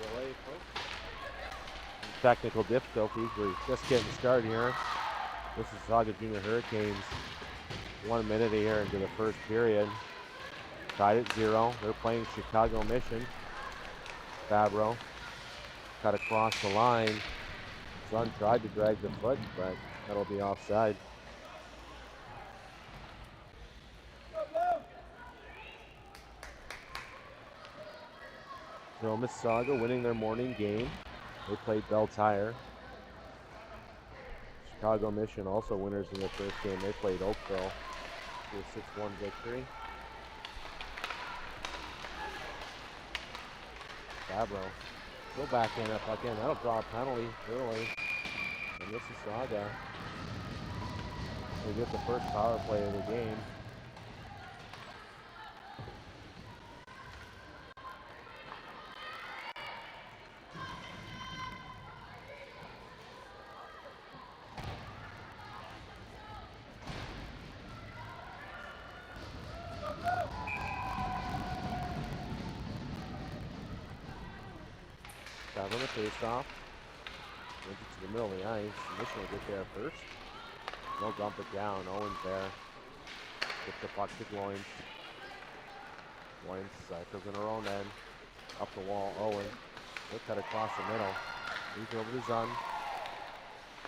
delay, folks. Technical difficulties. We're just getting started here. Mississauga Junior Hurricanes 1 minute here into the first period. Tied at 0. They're playing Chicago Mission. Fabro cut across the line. Son tried to drag the foot, but that'll be offside. So Mississauga winning their morning game. They played Bell Tire. Chicago Mission also winners in the first game. They played Oakville to a 6-1 victory. Fabro still backhand up again. That'll draw a penalty early. And Mississauga will get the first power play of the game. On the face-off. Went it to the middle of the ice. Mission will get there first. They'll dump it down. Owens there. Gets the puck to Gloins. Gloins cycles in her own end. Up the wall, Owen. He'll cut across the middle. Moves over to Zun.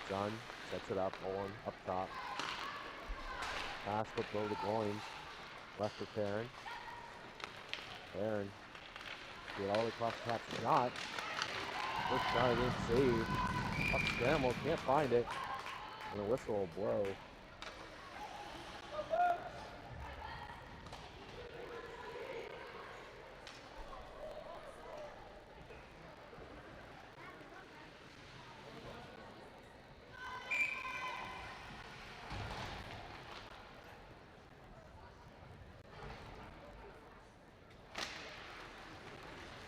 Zun sets it up. Owen up top. Pass flipped over to Gloins. Left for Pharand. Pharand. Get all the way across the top. Shot. First shot didn't save. Up scramble, can't find it. And the whistle will blow.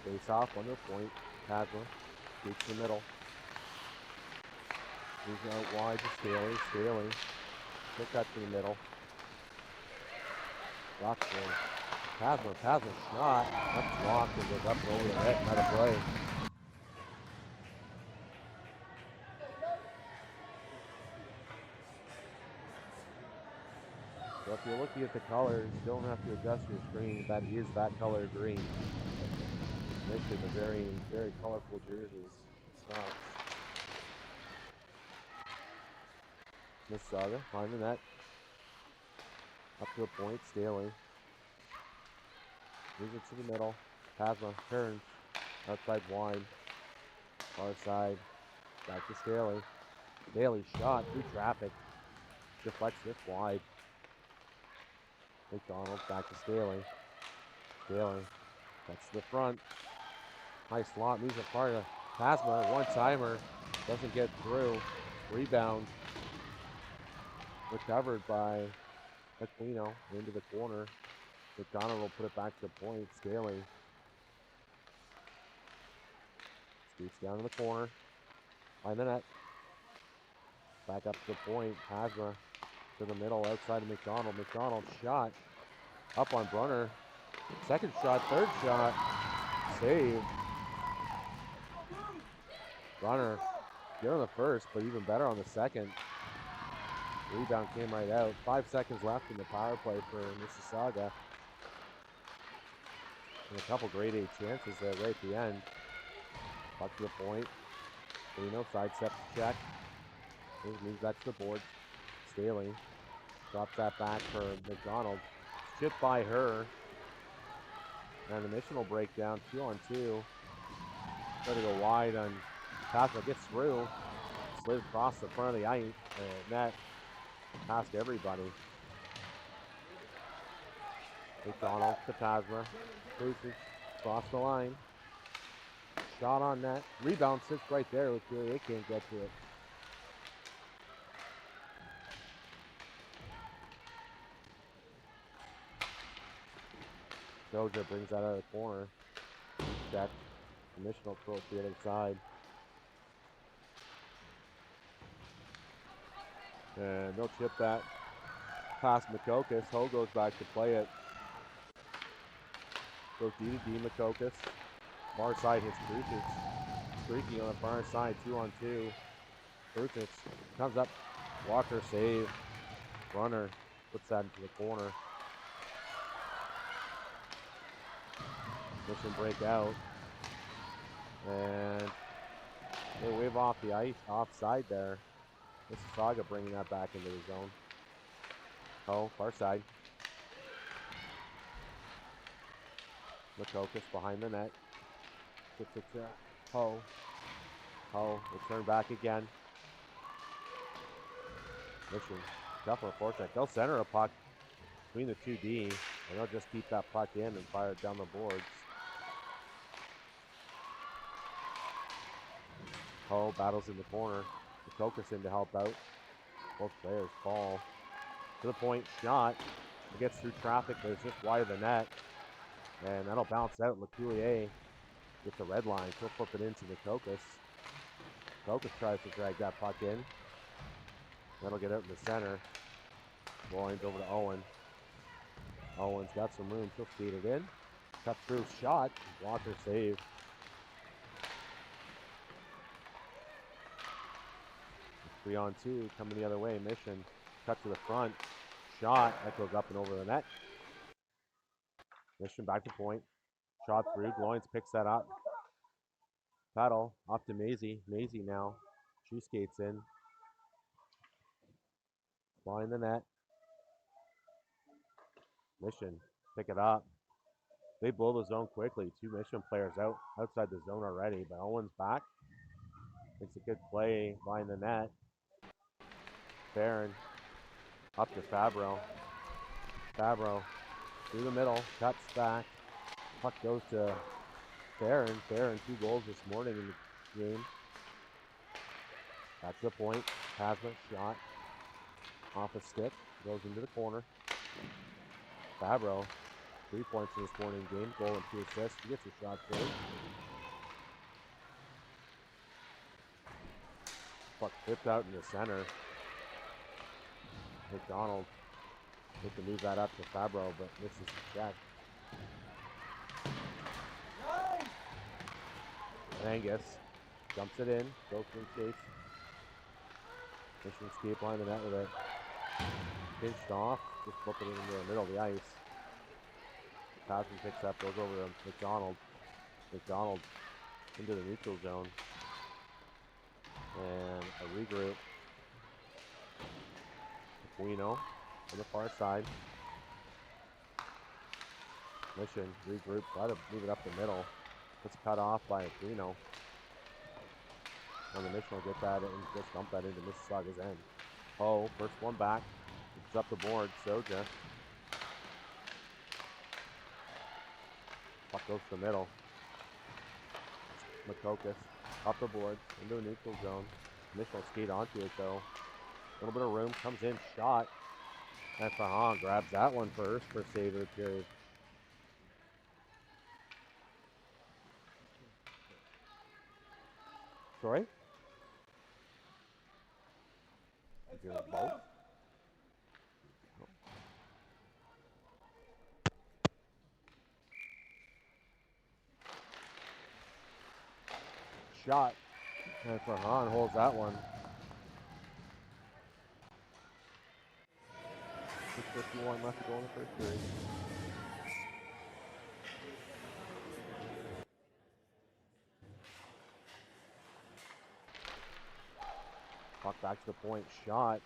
Face off, under point. Padler. Shoots the middle. Moves out wide to Staley. Staley. Took that to the middle. Rockford. Padler. Padler shot. That's blocked and goes up and over the net. Not a play. So if you're looking at the colors, you don't have to adjust your screen. That is that color green. Mission, a very, very colorful jerseys. Socks. Mississauga, behind the net. Up to a point, Staley. Moves it to the middle. Pasma turns. Outside wide. Far side. Back to Staley. Staley shot through traffic. Deflects this wide. McDonald back to Staley. Staley. That's the front. Nice slot, moves apart of Pasma, one-timer, doesn't get through. Rebound. Recovered by Aquino into the corner. McDonald will put it back to the point. Staley. Scoots down to the corner. Behind the net. Back up to the point. Pasma to the middle, outside of McDonald. McDonald shot. Up on Brunner. Second shot, third shot. Save. Brunner good on the first, but even better on the second. Rebound came right out. 5 seconds left in the power play for Mississauga. And a couple grade A chances there right at the end. Puck to the point. Aquino sidesteps the check. Moves back to the board. Staley drops that back for McDonald. Chipped by her. And the Mission will break down 2-on-2. Try to go wide on Pasma, gets through. Slid across the front of the ice net. Past everybody. McDonald to Pasma. Cruises across the line. Shot on net. Rebound sits right there. They can't get to it. Doja brings that out of the corner. Check. The Mission will throw it to the other side. And they'll chip that past Makokis. Ho goes back to play it. Goes D to D, Makokis. Far side hits Crucius. Streaky on the far side, 2-on-2. Crucius comes up. Walker save. Runner puts that into the corner. Mission break out. And they wave off the ice offside there. Mississauga bringing that back into the zone. Oh, far side. Makokis behind the net. Ho. Return back again. Mission. Tougher forecheck. They'll center a puck between the 2D, and they'll just keep that puck in and fire it down the boards. Ho battles in the corner. Makokis in to help out. Both players fall. To the point, shot. It gets through traffic, but it's just wide of the net. And that'll bounce out. LeCoulier with the red line. He'll flip it into Makokis. Makokis tries to drag that puck in. That'll get out in the center. Loins over to Owen. Owen's got some room. She'll feed it in. Cut through shot. Walker save. Three on two coming the other way. Mission. Cut to the front. Shot. That goes up and over the net. Mission back to point. Shot through. Loins picks that up. Paddle off to Maisie. Maisie now. She skates in. Behind the net. Mission. Pick it up. They blow the zone quickly. Two Mission players outside the zone already, but Owen's back. Makes a good play behind the net. Pharand up to Fabro. Fabro through the middle. Cuts back. Puck goes to Pharand. Pharand 2 goals this morning in the game. Back to the point. Pasma shot. Off a stick. Goes into the corner. Fabro, 3 points in this morning game. Goal and 2 assists. He gets a shot through. Puck flipped out in the center. McDonald look to move that up to Fabro, but misses the check. Angus jumps it in. Goes from chase. Mission escape line the net with it. Pinched off. Just flipping it into the middle of the ice. Passman picks up, goes over to McDonald. McDonald into the neutral zone. And a regroup. Aquino on the far side. Mission regroup, try to move it up the middle. It's cut off by Aquino. And the Mission will get that and just dump that into Mississauga's end. Oh, first one back. It's up the board. Soja. Puck goes to the middle. Makokis up the board into a neutral zone. Mission will skate onto it though. A little bit of room. Comes in. Shot. And Pharand grabs that one first for save of the period. Sorry? Both? Shot. And Pharand holds that one. 6:51 left to go in the first period. Puck back to the point. Shot.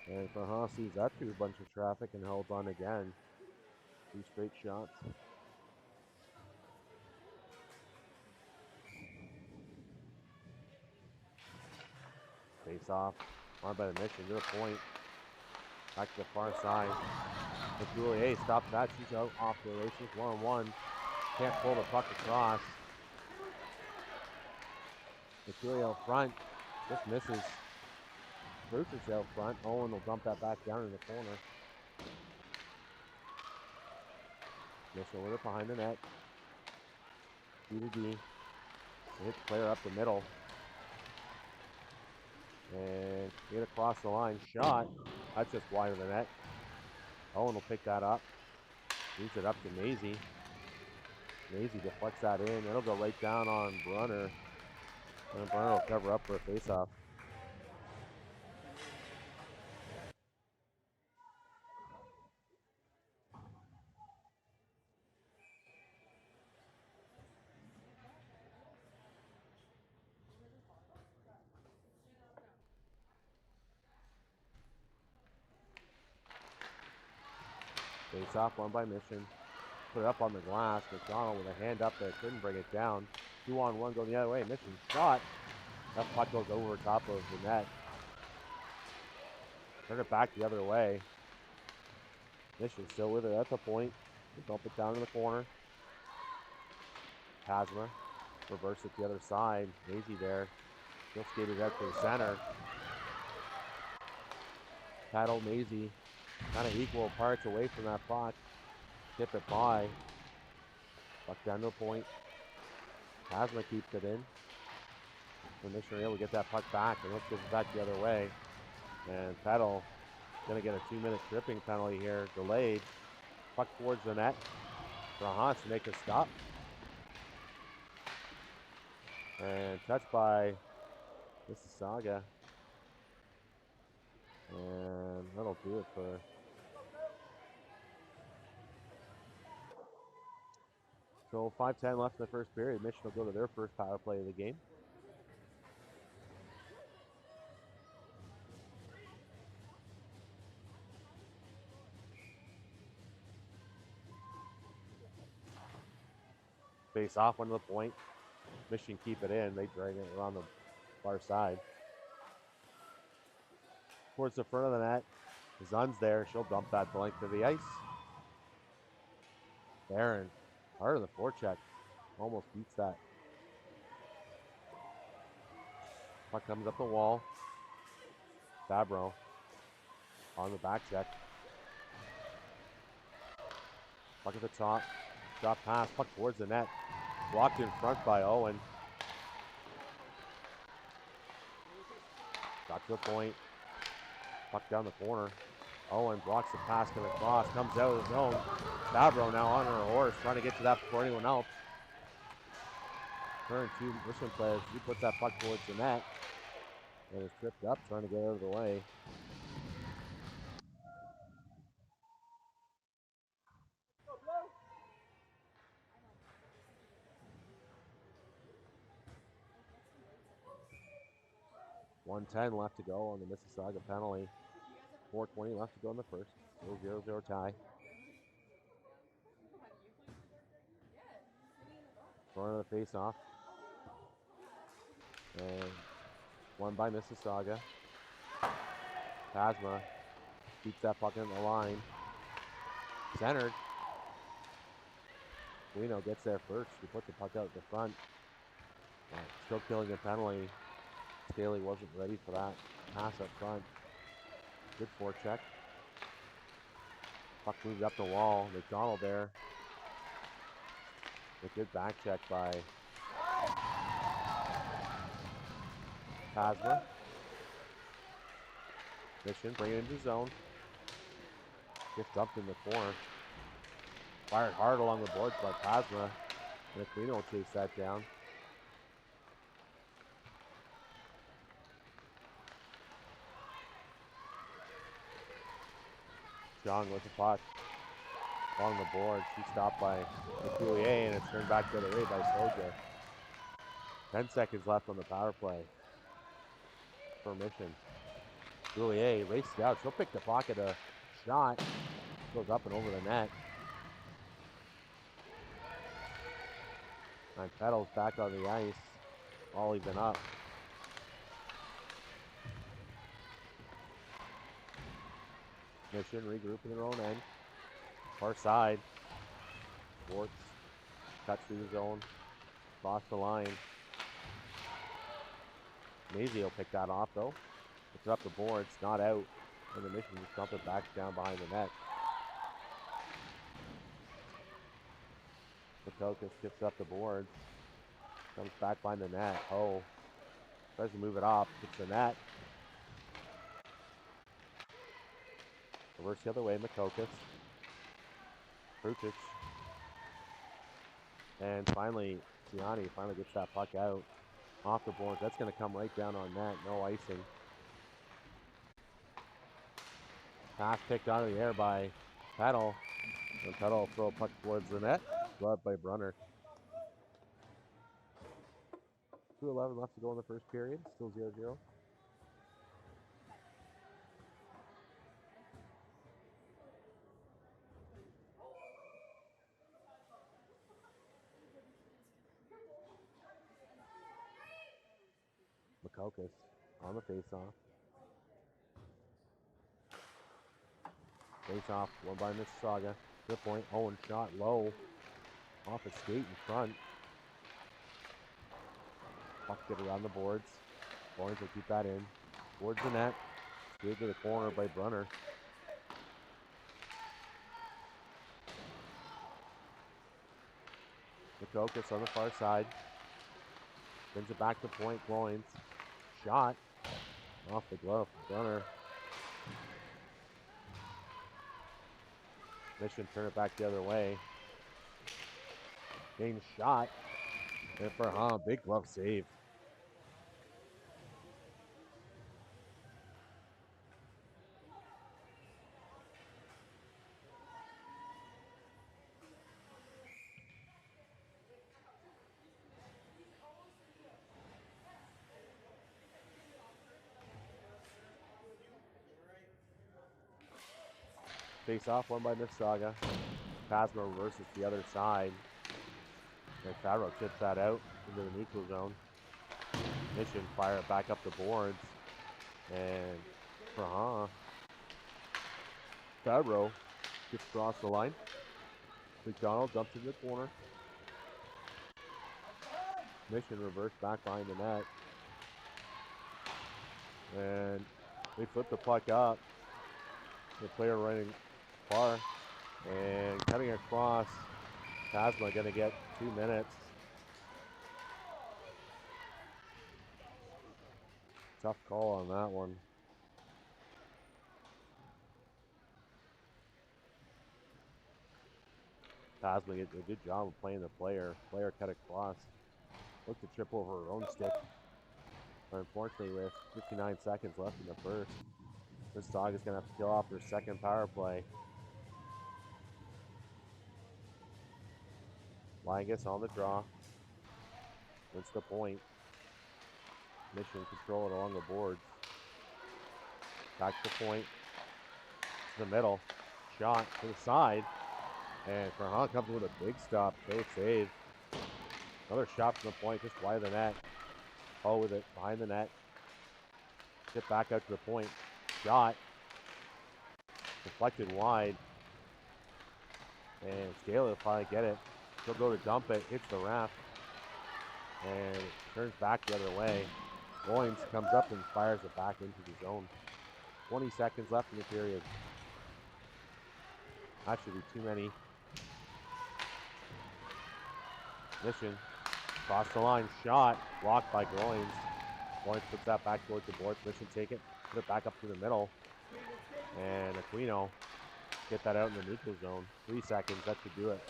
And Pharand sees that through a bunch of traffic and holds on again. 2 straight shots. Face off. On by the Mission to the point. Back to the far side. LeCoulier stops that. She's out off the races. 1-on-1. Can't pull the puck across. LeCoulier out front. Just misses. Brutus out front. Owen will dump that back down in the corner. Mission with it behind the net. D to D. Hit the player up the middle. And get across the line. Shot. That's just wide of the net. Owen will pick that up. Moves it up to Maisie. Maisie deflects that in. It'll go right down on Brunner. And Brunner will cover up for a faceoff. Faceoff won by Mission. Put it up on the glass. McDonald with a hand up there. Couldn't bring it down. 2-on-1 going the other way. Mission shot. That puck goes over top of the net. Turn it back the other way. Mission still with it at the point. Dump it down in the corner. Kazma. Reverse it the other side. Maisie there. Still skated out to the center. Paddle Maisie. Kind of equal parts away from that puck. Tip it by. Puck down to the point. Kazma keeps it in. The Mission able to get that puck back, and let's get it back the other way. And Petal going to get a 2-minute tripping penalty here, delayed. Puck towards the net for Hans to make a stop. And touched by Mississauga. And that'll do it for... So 5:10 left in the first period. Mission will go to their first power play of the game. Face off one to the point. Mission keep it in. They drag it around the far side. Towards the front of the net. Zun's there. She'll dump that the length of the ice. Barron, part of the forecheck. Almost beats that. Puck comes up the wall. Fabro on the back check. Puck at the top. Drop pass. Puck towards the net. Blocked in front by Owen. Got to the point. Puck down the corner. Owen blocks the pass coming across. Comes out of the zone. Fabro now on her horse. Trying to get to that before anyone else. Her and two Mission players. She puts that puck towards the net. And is tripped up trying to get out of the way. .110 left to go on the Mississauga penalty. 4:20 left to go in the first. 0-0 tie. Front of the face-off. And won by Mississauga. Kazma keeps that puck in the line. Centered. Guino gets there first. He puts the puck out the front. Still killing a penalty. Staley wasn't ready for that pass up front. Good forecheck. Puck moves up the wall. McDonald there. A good back check by Kazma. Mission, bring it into zone. Gets dumped in the corner. Fired hard along the boards by Kazma. And Aquino will chase that down. John with the puck along the board. She's stopped by Coulier, and it's turned back the other way by Soja. 10 seconds left on the power play for Mission. Coulier races out. She'll pick the pocket. A shot goes up and over the net. And Petal's back on the ice. All even up. Mission regrouping their own end. Far side. Schwartz cuts through the zone. Cross the line. Maisie will pick that off though. It's up the boards, not out. And the Mission just dump it back down behind the net. Makokas gets up the boards. Comes back behind the net. Oh. Tries to move it off. Hits the net. Reverse the other way, Makokas. Krukic. And finally, Tiani finally gets that puck out off the boards. That's going to come right down on net. No icing. Pass picked out of the air by Petal. And Petal will throw a puck towards the net. Gloved by Brunner. 2:11 left to go in the first period. Still 0-0. Makokas on the faceoff. Faceoff, won by Mississauga. Good point. Owen shot low. Off a skate in front. Puck get around the boards. Boards will keep that in. Towards the net. Skate to the corner by Brunner. Makokas on the far side. Sends it back to point. Gloins. Shot. Off the glove. Brunner. Mission turn it back the other way. Getting shot. And for big glove save. Face off, won by Mississauga. Pasma reverses the other side. And Faro tips that out into the neutral zone. Mission fire it back up the boards. And for Faro gets across the line. McDonald dumps in the corner. Mission reverse back behind the net. And they flip the puck up. The player running far. And cutting across. Pasma going to get 2 minutes. Tough call on that one. Pasma did a good job of playing the player. Player cut across. Looked to trip over her own stick. But unfortunately, with 59 seconds left in the first, Mississauga's going to have to kill off their second power play. Langus on the draw. Wins the point. Mission control it along the boards. Back to point. To the middle. Shot to the side. And Farhan comes with a big stop. Great save. Another shot from the point just wide of the net. Oh, with it behind the net. Get back out to the point. Shot. Deflected wide. And Scaler will probably get it. She'll go to dump it. Hits the raft. And turns back the other way. Goins comes up and fires it back into the zone. 20 seconds left in the period. That should be too many. Mission. Cross the line. Shot. Blocked by Goins. Goins puts that back towards the board. Mission take it. Put it back up to the middle. And Aquino get that out in the neutral zone. 3 seconds. That should do it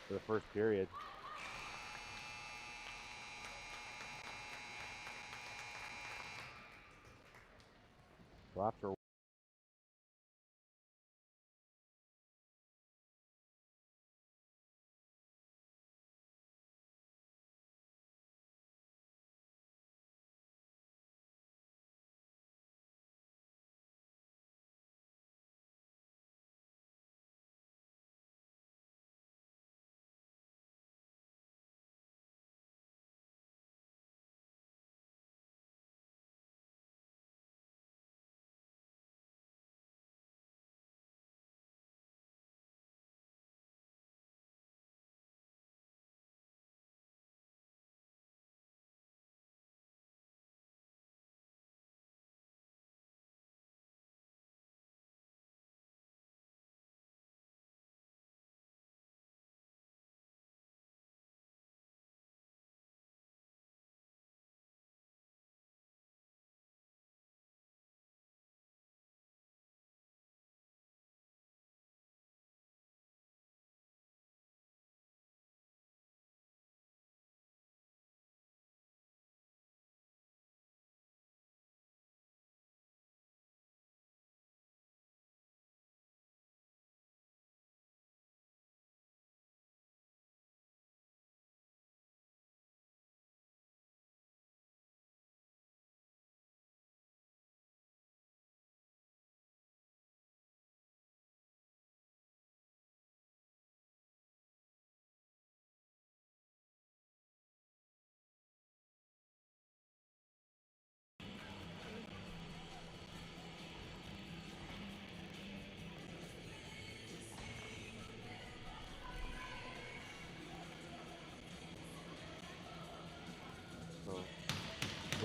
for the first period. So after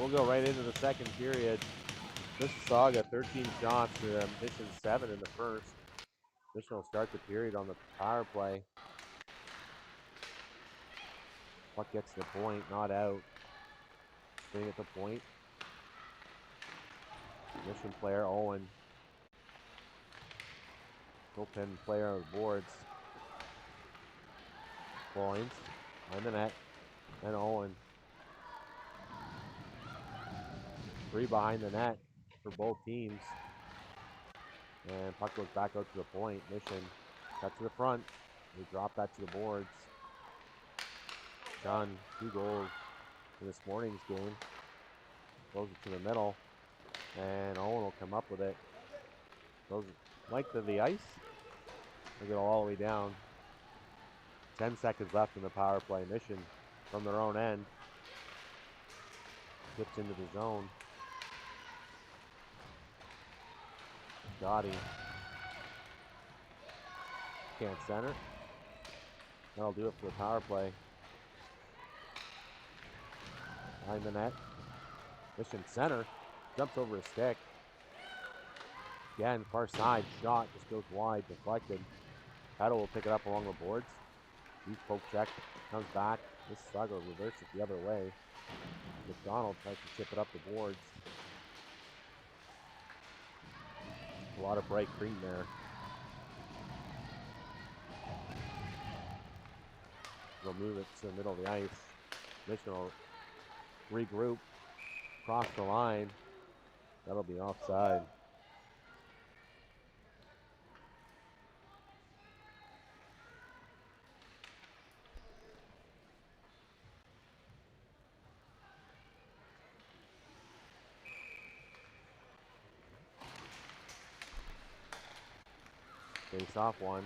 We'll go right into the second period. Mississauga 13 shots to Mission 7 in the first. Mission will start the period on the power play. Puck gets to the point, not out. Staying at the point. Mission player Owen. Bullpen player on the boards. Points on the net. And Owen. 3 behind the net for both teams. And puck goes back out to the point. Mission cut to the front. We drop that to the boards. John, 2 goals in this morning's game. Goes it to the middle. And Owen will come up with it. Goes length of the ice. They go all the way down. 10 seconds left in the power play. Mission from their own end. Tips into the zone. Gotti. Can't center. That'll do it for the power play. Behind the net. Mission center. Jumps over a stick. Again, far side. Shot just goes wide. Deflected. Paddle will pick it up along the boards. Deep poke check. Comes back. Mississauga reverses the other way. McDonald tries to chip it up the boards. A lot of bright green there. They'll move it to the middle of the ice. Mission will regroup. Cross the line. That'll be offside. Face off one.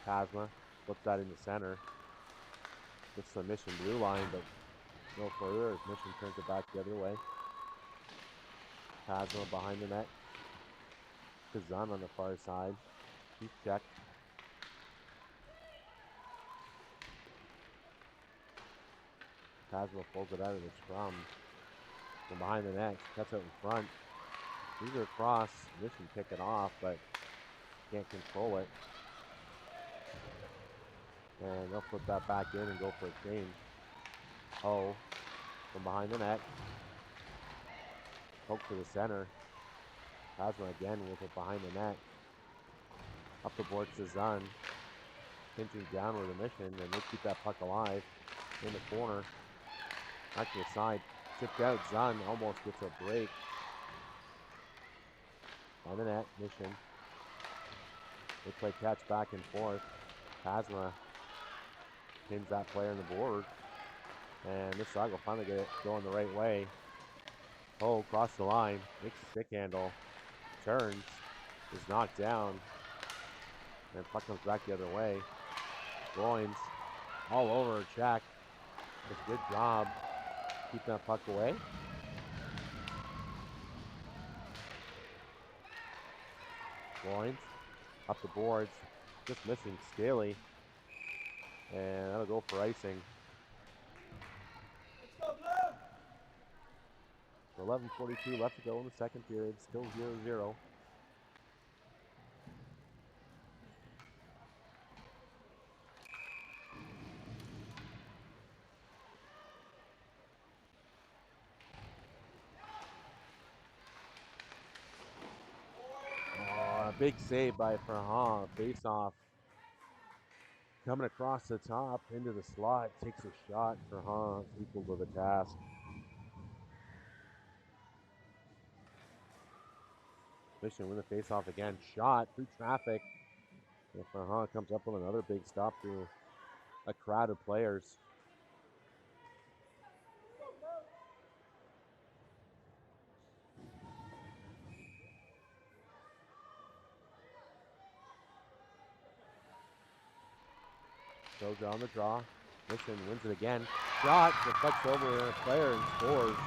Pasma flips that in the center. Gets the Mission blue line, but no further as Mission turns it back the other way. Pasma behind the net. Kazan on the far side. Deep check. Pasma pulls it out of the scrum. From behind the net, cuts it in front. These are across. Mission pick it off, but can't control it. And they'll flip that back in and go for a change. Oh, from behind the net. Poke to the center. Pasma again with it behind the net. Up the board to Zun. Pinching down with a Mission, and they keep that puck alive in the corner. Back to the side. Chipped out. Zun almost gets a break. On the net, Mission. They play catch back and forth. Pasma pins that player on the board. And Mississauga will finally get it going the right way. Oh, across the line. Makes a stick handle. Turns. Is knocked down. And puck comes back the other way. Groins all over a check. Does a good job keeping that puck away. Groins up the boards. Just missing Scaly. And that'll go for icing. 11:42 left to go in the second period. Still 0-0. Big save by Pharand. Face off. Coming across the top into the slot. Takes a shot. Pharand equal to the task. Mission with the face off again. Shot through traffic. And Pharand comes up with another big stop through a crowd of players. Goes on the draw. Mission wins it again. Shot deflects over a player and scores.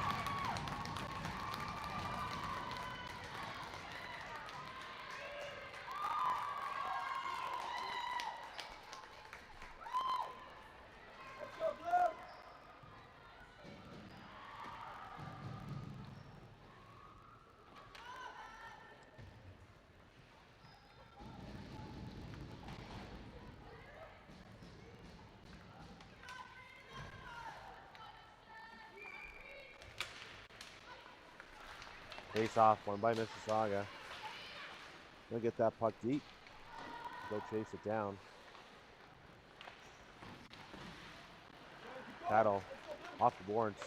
Face off, won by Mississauga. They'll get that puck deep. Go chase it down. Paddle off the boards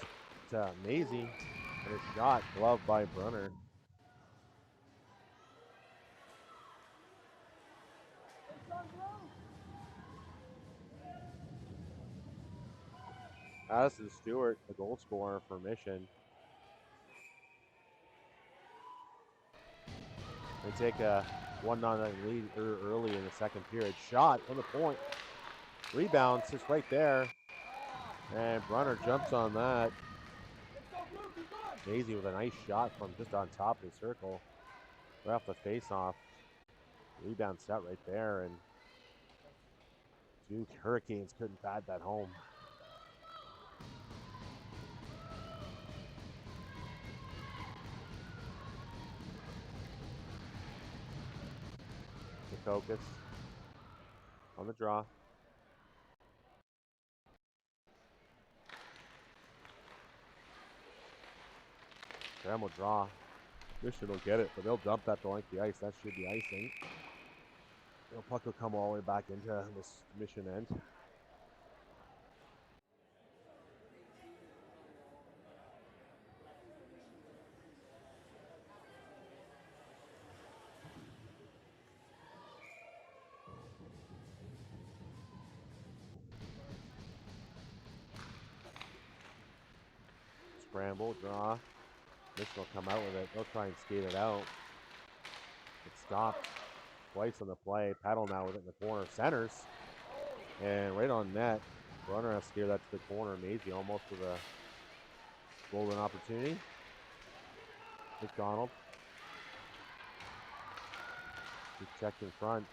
to Maisie. And a shot gloved by Brunner. Addison Stewart, the goal scorer for Mission. They take a 1-0 lead early in the second period. Shot from the point. Rebound sits right there. And Brunner jumps on that. Maisie with a nice shot from just on top of the circle. Right off the face-off. Rebound set right there. And Duke Hurricanes couldn't pad that home. Focus on the draw. Graham will draw. Mission will get it, but they'll dump that to length the ice. That should be icing. The puck will come all the way back into this Mission end. Scramble, draw. Mission will come out with it. They'll try and skate it out. It's stopped twice on the play. Paddle now with it in the corner. Centers. And right on net. Runner has to steer that to the corner. Maisie almost with a golden opportunity. McDonald. He's checked in front.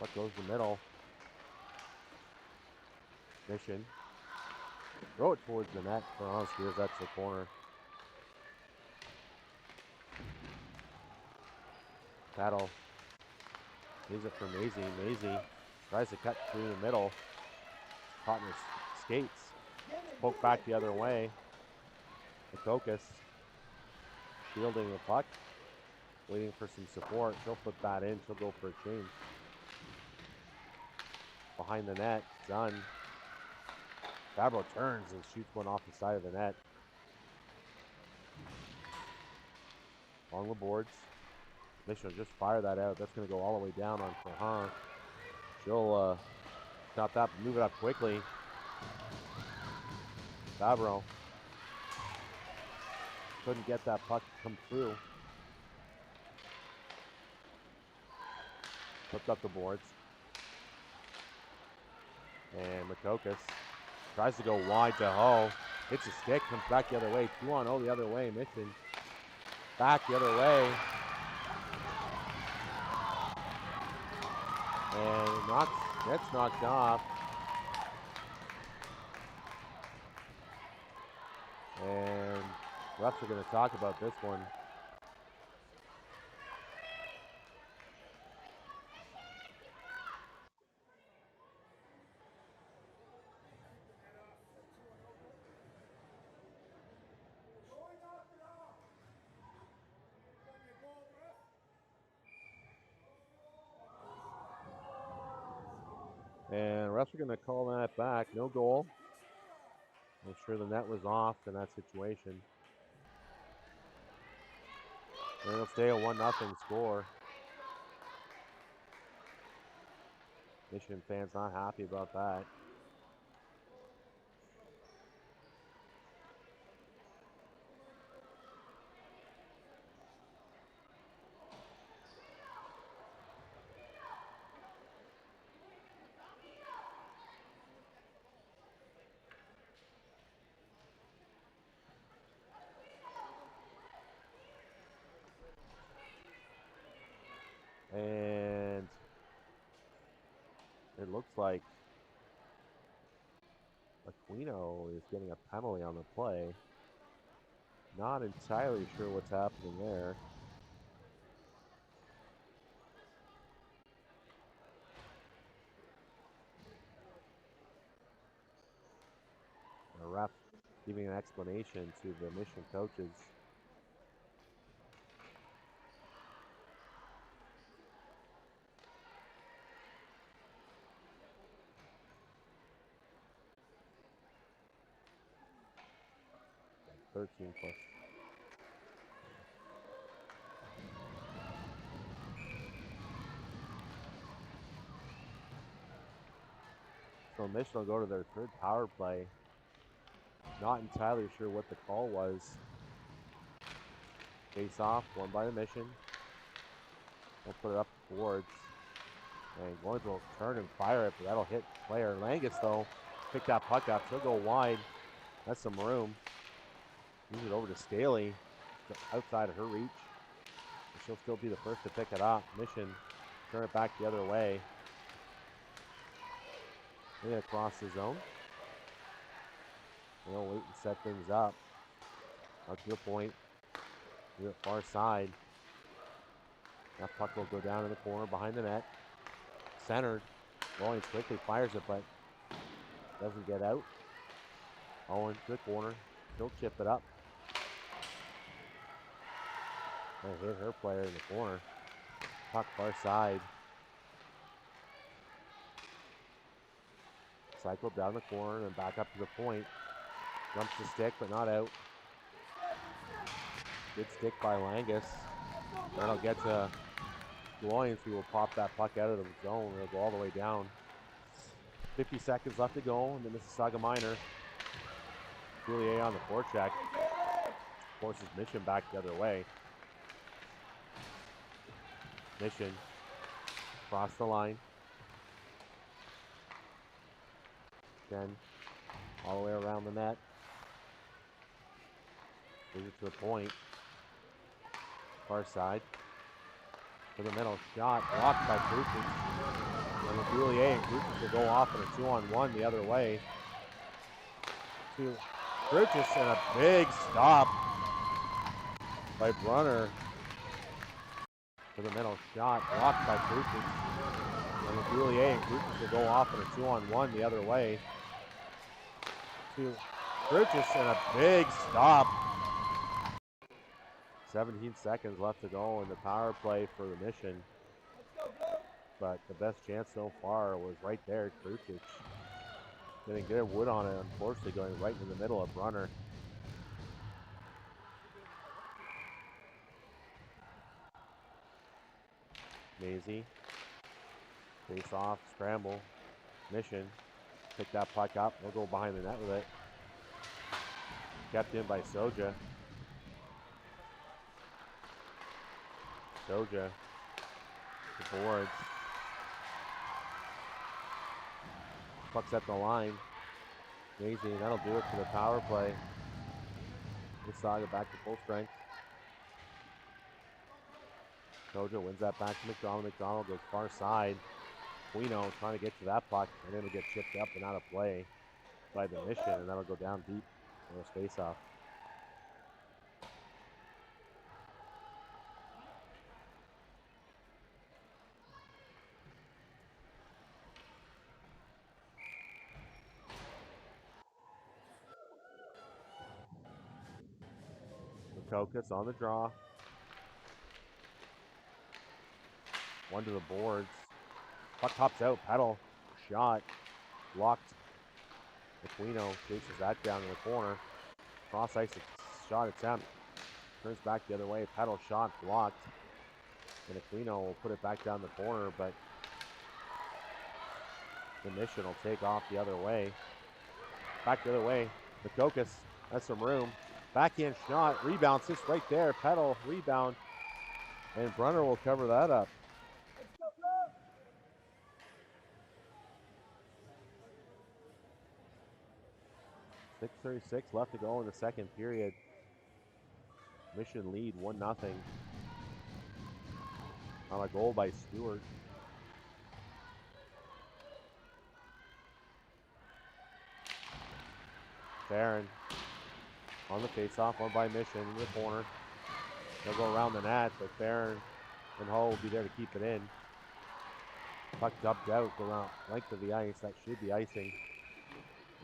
Puck goes to the middle. Mission. Throw it towards the net. Ferrand steers that to the corner. Paddle. Leaves it for Maisie. Maisie tries to cut through the middle. Caught in his skates. Poke back the other way. The focus. Fielding the puck. Waiting for some support. She'll put that in. She'll go for a change. Behind the net. Done. Fabro turns and shoots one off the side of the net. Along the boards. Mission will just fire that out. That's going to go all the way down on Ferrand. She'll stop that, move it up quickly. Fabro couldn't get that puck to come through. Flipped up the boards. And Makokis tries to go wide to Ho. Hits a stick, comes back the other way. 2-on-0 the other way. Mission back the other way. And gets knocked off. And refs are going to talk about this one. And refs are going to call that back. No goal. Make sure the net was off in that situation. And it'll stay a 1-0 score. Mission fans not happy about that. And it looks like Aquino is getting a penalty on the play. Not entirely sure what's happening there. The ref giving an explanation to the Mission coaches. 13 push. So Mission will go to their third power play. Not entirely sure what the call was. Face off, won by the Mission. We'll put it up the boards. And Goins will turn and fire it, but that'll hit player. Langus, though, pick that puck up. She'll go wide. That's some room. Move it over to Staley. Outside of her reach. And she'll still be the first to pick it up. Mission, turn it back the other way. They across the zone. They'll wait and set things up. Up to the point. To the far side. That puck will go down in the corner behind the net. Centered. Goins quickly fires it, but doesn't get out. Owen to the corner. She'll chip it up. They hit her player in the corner. Puck far side. Cycle down the corner and back up to the point. Jumps the stick, but not out. Good stick by Langus. That'll get to Goins, who will pop that puck out of the zone. It'll go all the way down. 50 seconds left to go in the Mississauga minor. Coulier on the forecheck. Forces Mission back the other way. Mission across the line. Then all the way around the net. Brings it to the point. Far side. For the middle shot. Blocked by Crucis. And Coulier and Crucis will go off in a 2-on-1 the other way. To Crucis and a big stop by Brunner. For the middle shot. Blocked by Crucis. And Coulier and Crucis will go off in a 2-on-1 the other way. To Crucis and a big stop. 17 seconds left to go in the power play for the Mission. But the best chance so far was right there, Crucic. Getting good wood on it, unfortunately going right in the middle of Brunner. Maisie. Face off, scramble. Mission. Pick that puck up. We'll go behind the net with it. Kept in by Soja. Soja. The boards. Puck's at the line. Maisie, that'll do it for the power play. Mississauga back to full strength. Soja wins that back to McDonald. McDonald goes far side. Quino trying to get to that puck, and it'll get chipped up and out of play by the Mission, and that'll go down deep in a face-off. Kokas on the draw. One to the boards. Puck hops out. Pedal. Shot. Blocked. Aquino chases that down in the corner. Cross ice shot attempt. Turns back the other way. Pedal shot blocked. And Aquino will put it back down the corner, but the Mission will take off the other way. Back the other way. Kokas has some room. Backhand shot, rebound sits right there. Pedal, rebound, and Brunner will cover that up. .636 left to go in the second period. Mission lead 1-0 on a goal by Stewart. Pharand on the face-off, one by Mission in the corner. They'll go around the net, but Pharand and Hull will be there to keep it in. Puck dubbed out, go around length of the ice. That should be icing.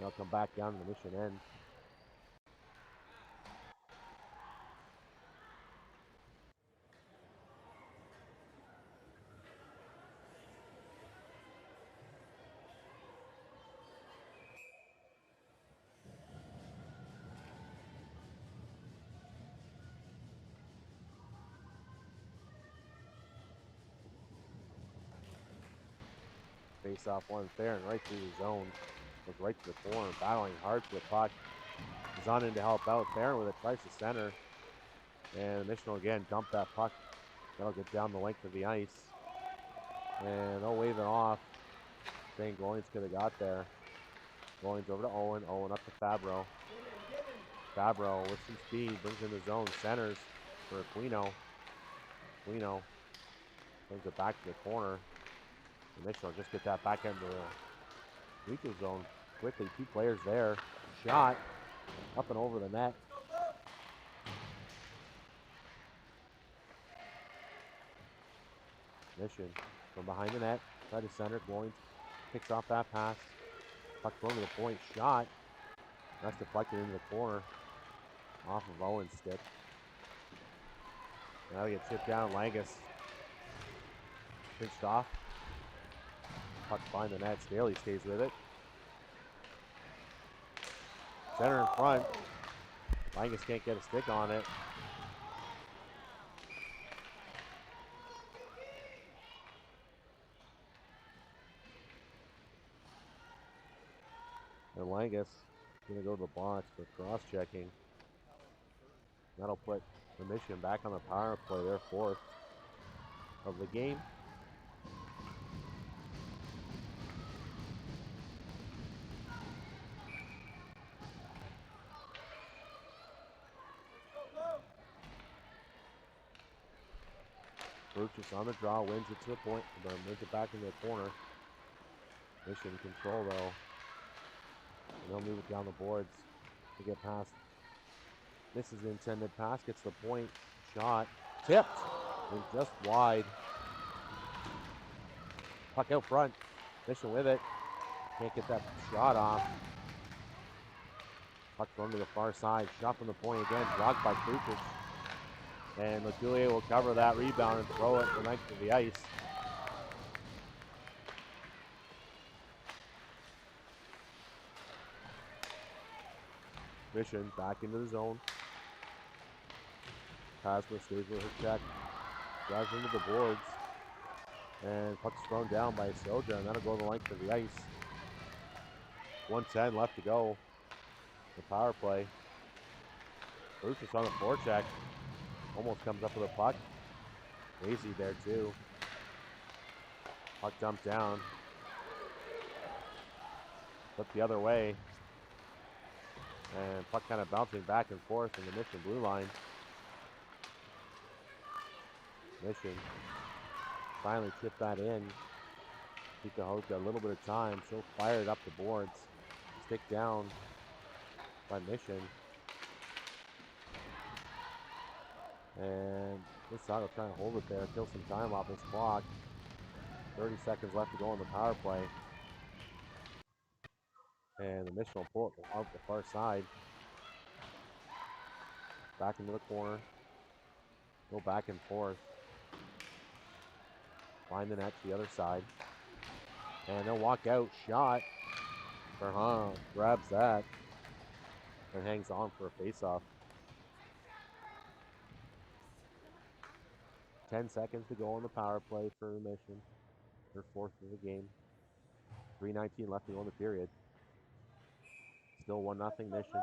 They'll come back down to the Mission end. face-off one. Pharand right through the zone. Goes right to the corner, battling hard for the puck. He's on in to help out. Pharand with it, tries to center. And the Mission will again dump that puck. That'll get down the length of the ice. And they'll wave it off. Saying Goins could have got there. Goins over to Owen. Owen up to Fabro. Fabro with some speed. Brings in the zone. Centers for Aquino. Aquino brings it back to the corner. The Mission will just get that back into the weaker zone quickly. Two players there. Shot up and over the net. Mission from behind the net. Try to center. Goins picks off that pass. Puck going to the point. Shot. That's deflected into the corner. Off of Owen's stick. Now they get chipped down. Langus pinched off. Puck behind the net. Staley stays with it. Center in front. Langus can't get a stick on it. And Langus going to go to the box for cross-checking. That'll put the Mission back on the power play. Their fourth of the game. Bruchus on the draw, wins it to the point, but moves it back into the corner. Mission control though. And they'll move it down the boards to get past. Misses the intended pass, gets the point. Shot. Tipped. And just wide. Puck out front. Mission with it. Can't get that shot off. Puck thrown to the far side. Shot from the point again. Blocked by Bruchus. And LeCoulier will cover that rebound and throw it the length of the ice. Mission back into the zone. Pasma stays with her check. Drives into the boards. And puck's thrown down by Soja, and that'll go the length of the ice. 1:10 left to go. The power play. Bruchus on the forecheck. Almost comes up with a puck. Lazy there too. Puck dumped down. Flipped the other way. And puck kind of bouncing back and forth in the Mission blue line. Mission finally chipped that in. Keep the Hoka a little bit of time. So fired up the boards. Stick down by Mission. And Mississauga trying to hold it there, kill some time off this clock. 30 seconds left to go on the power play. And the Mission will pull it out the far side. Back into the corner. Go back and forth. Find the net to the other side. And they'll walk out. Shot. Pharand grabs that. And hangs on for a face-off. 10 seconds to go on the power play for the Mission. Their fourth of the game. 3:19 left to go in the period. Still 1-0 Mission.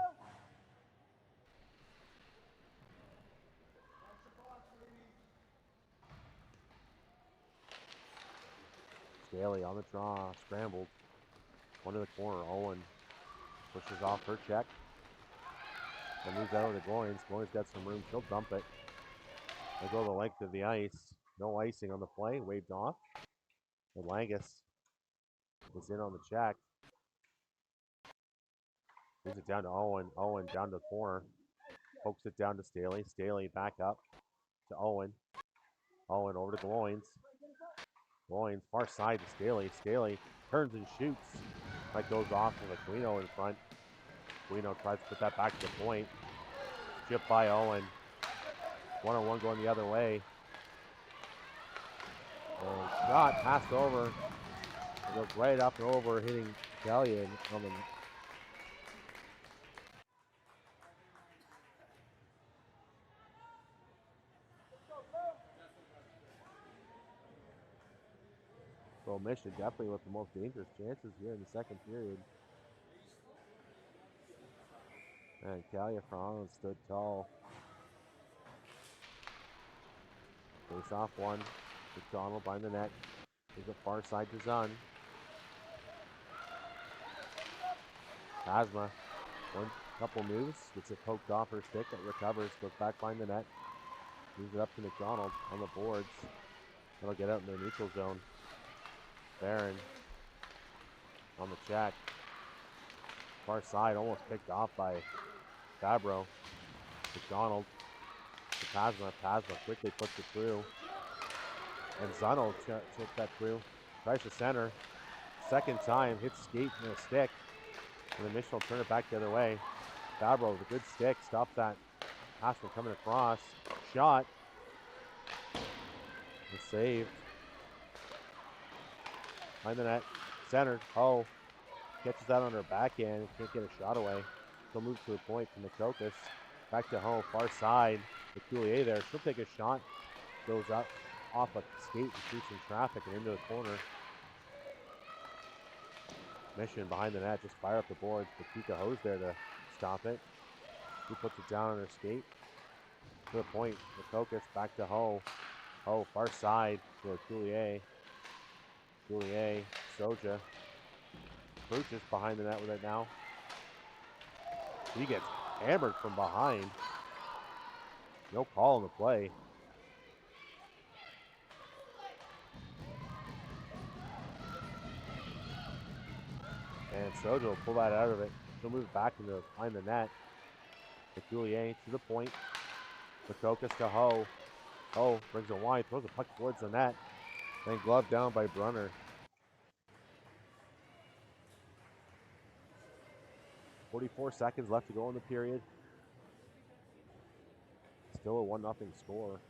Staley on the draw, scrambled. One to the corner. Owen pushes off her check. And moves out of the Goins. Goins got some room. She'll dump it. They go the length of the ice. No icing on the play. Waved off. And Langus is in on the check. Moves it down to Owen. Owen down to the corner. Pokes it down to Staley. Staley back up to Owen. Owen over to Goins. Goins far side to Staley. Staley turns and shoots. That goes off with Aquino in front. Aquino tries to put that back to the point. Chip by Owen. 1-on-1 going the other way. And shot passed over. It goes right up and over, hitting Kalia on the. Well, Mission definitely with the most dangerous chances here in the second period. And Kalia Pharand stood tall. Face off one. McDonald behind the net. There's a far side to Zun. Asma. One couple moves. Gets it poked off her stick. It recovers. Goes back behind the net. Moves it up to McDonald on the boards. That'll get out in the neutral zone. Barron on the check. Far side almost picked off by Fabro. McDonald to Pasma. Pasma quickly puts it through. And Zun will check that through. Tries to center. Second time, hits skate and a stick. And the Mission will turn it back the other way. Fabro with a good stick. Stops that pass from coming across. Shot. And saved. Behind the net. Centered. Oh. Catches that on her backhand. Can't get a shot away. She'll move to a point from Makokas. Back to home. Far side. The Coulier there. She'll take a shot. Goes up off a skate and shoots in traffic and into the corner. Mission behind the net. Just fire up the boards. But Kika Ho's there to stop it. She puts it down on her skate. To the point. Makokas back to Ho. Ho far side to a Coulier. Coulier. Soja. Brutus behind the net with it now. He gets hammered from behind. No call in the play. And Soja will pull that out of it. She'll move back into behind the net. Coulier to the point. Makokas to Ho. Ho brings it wide, throws the puck towards the net. Then gloved down by Brunner. 44 seconds left to go in the period. Still a 1-0 score.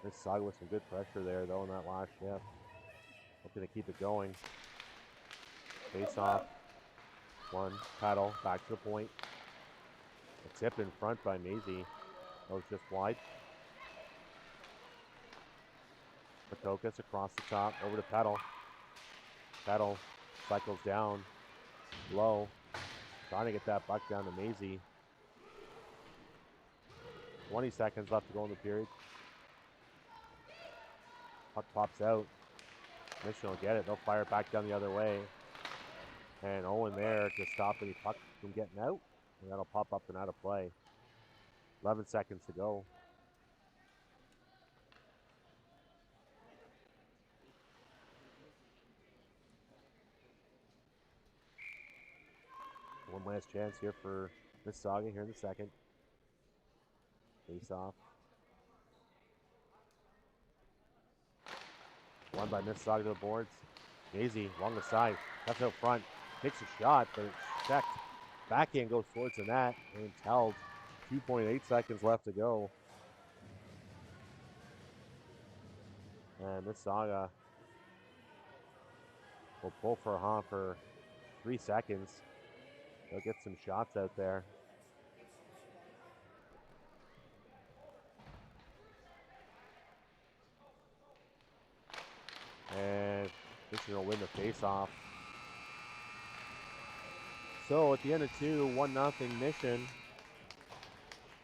Mississauga with some good pressure there, though, in that last shift. Hoping to keep it going. Face off. One. Paddle. Back to the point. A tip in front by Maisie. That was just wide. Makokas across the top. Over to Petal. Petal cycles down. Low. Trying to get that puck down to Maisie. 20 seconds left to go in the period. Puck pops out. Mission will get it. They'll fire it back down the other way. And Owen there to stop any puck from getting out. And that'll pop up and out of play. 11 seconds to go. One last chance here for Mississauga here in the second. Face off. One by Mississauga to the boards. Maisie along the side. That's out front. Takes a shot, but it's checked. Backhand goes towards the net and it's held. 2.8 seconds left to go. And Mississauga will pull for a for 3 seconds. They'll get some shots out there. And Mission will win the face-off. So at the end of 1-0 Mission.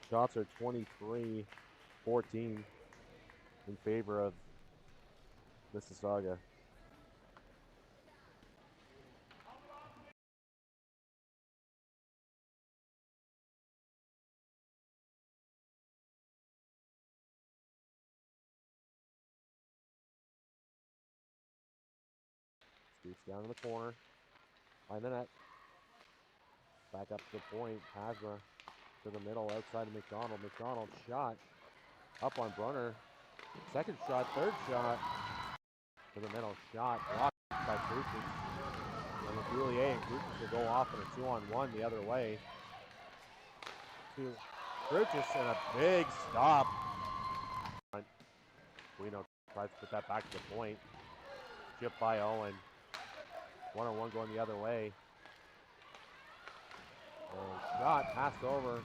Shots are 23-14 in favor of Mississauga. Scoots down in the corner. Behind the net. Back up to the point. Pasma to the middle outside of McDonald. McDonald shot up on Brunner. Second shot, third shot. To the middle shot. Blocked by Brutus. And the Coulier and Brutus will go off in a 2-on-1 the other way. To Brutus and a big stop. Guino tries to put that back to the point. Chip by Owen. 1-on-1 going the other way. And shot passed over.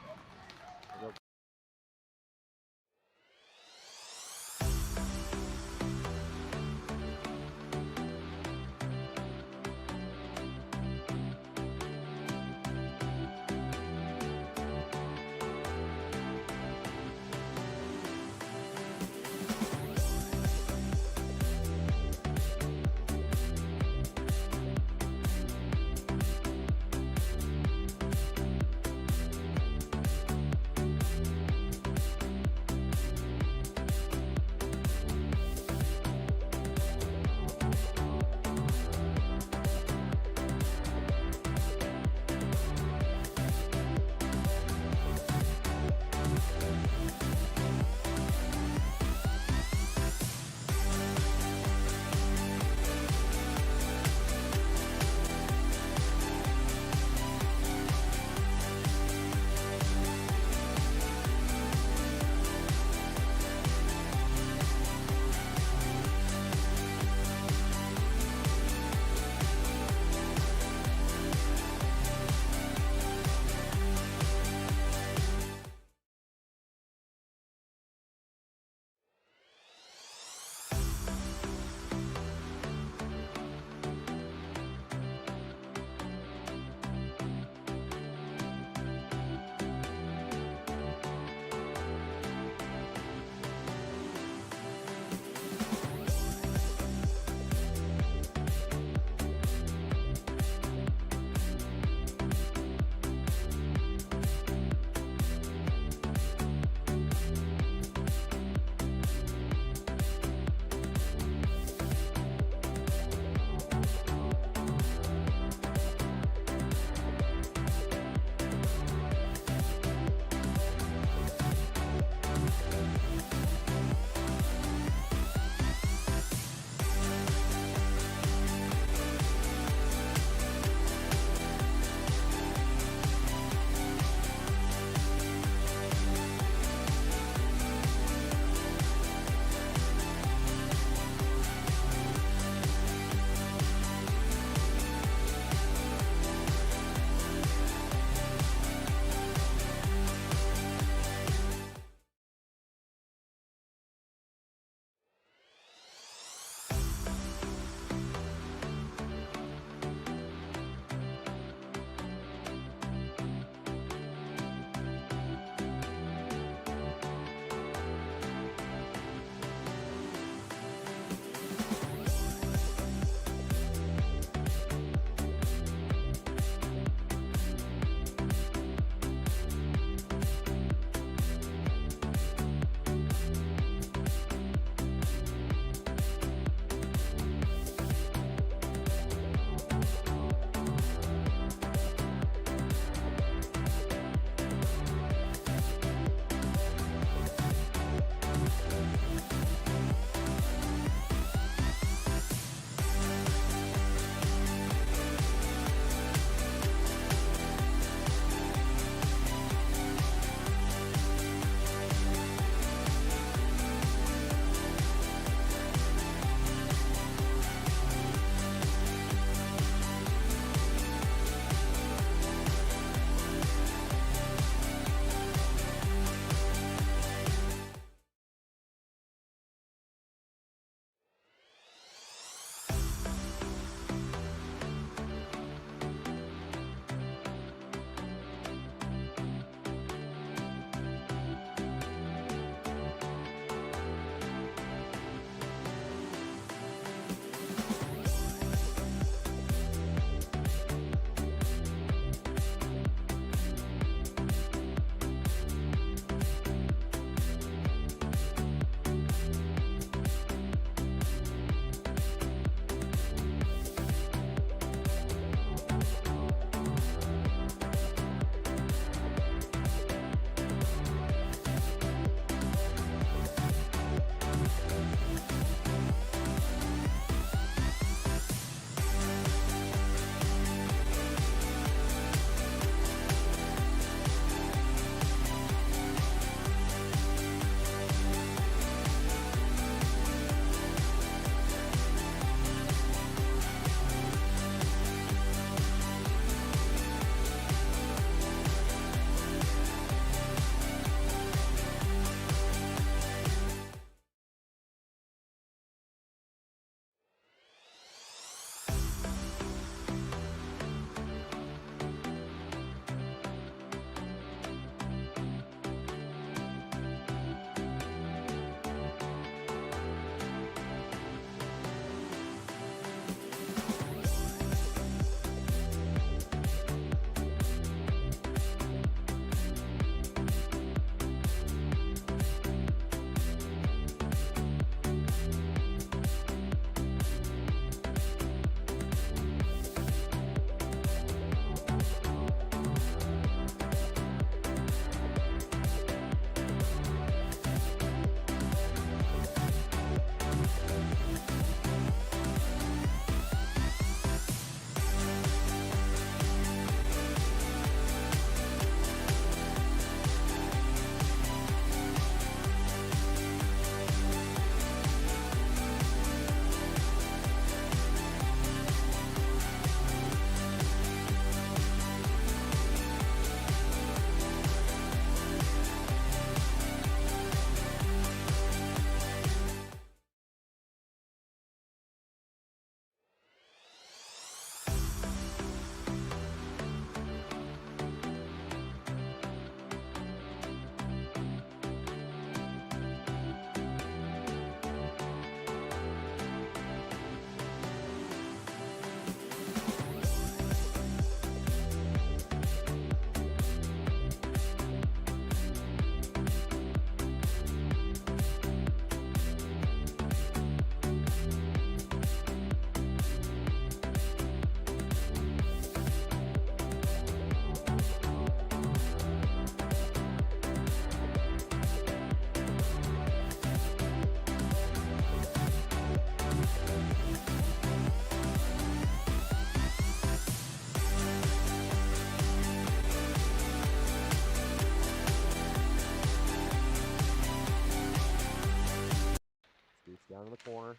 corner.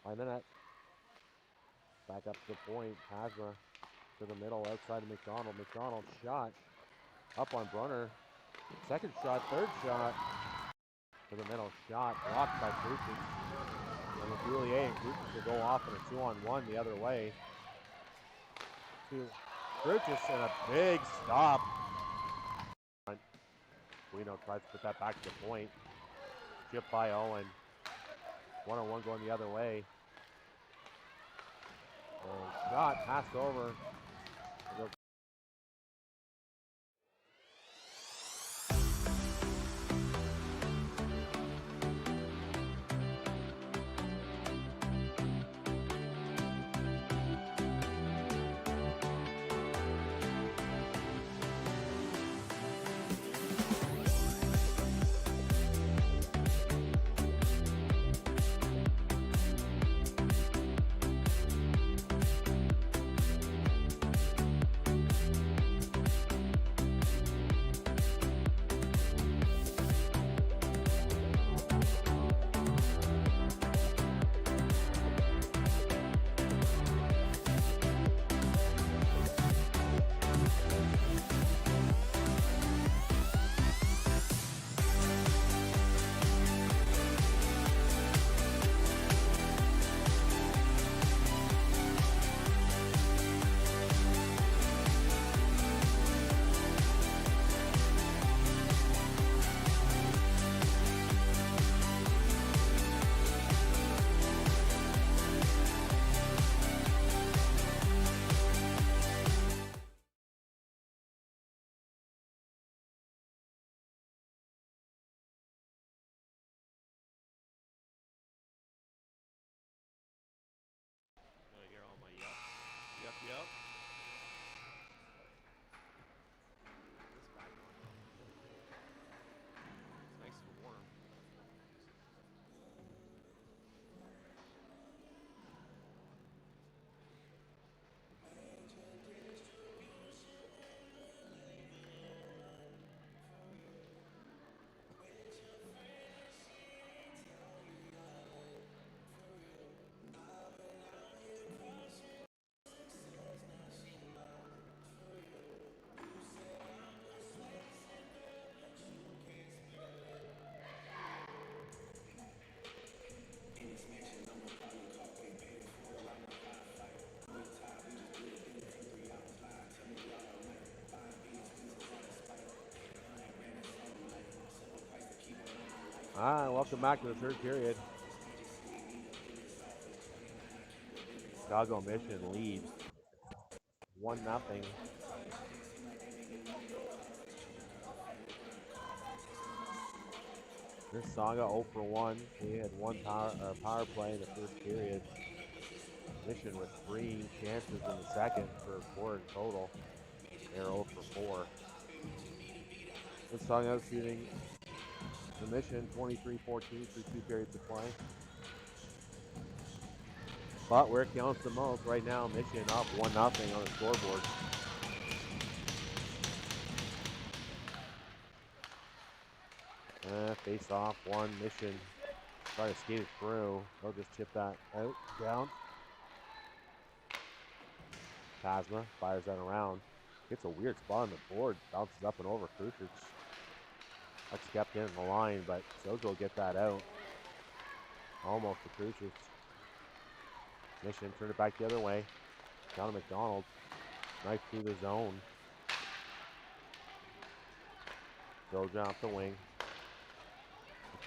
By the net. Back up to the point. Hasma to the middle, outside of McDonald. McDonald shot. Up on Brunner. Second shot, third shot. To the middle shot. Blocked by Crucis. And LeCoulier and Crucis will go off in a 2-on-1 the other way. To Crucis and a big stop. Guino tries to put that back to the point. Chip by Owen. 1-on-1 going the other way. And shot passed over. Yep. It's nice and warm. Welcome back to the third period. Chicago Mission leads 1-0. Mississauga 0 for 1. We had one power play in the first period. Mission with 3 chances in the second for 4 in total. They're 0 for 4. Mississauga shooting the Mission 23-14 through 2 periods of play. But where it counts the most right now, Mission up 1-0 on the scoreboard. Face off, one Mission. Try to skate it through. They'll just chip that out, down. Pasma fires that around. Gets a weird spot on the board. Bounces up and over Crucis. That's kept in the line, but Sozo will get that out. Almost to Crucis. Mission turn it back the other way. Down to McDonald. Right through the zone. Sozo off the wing.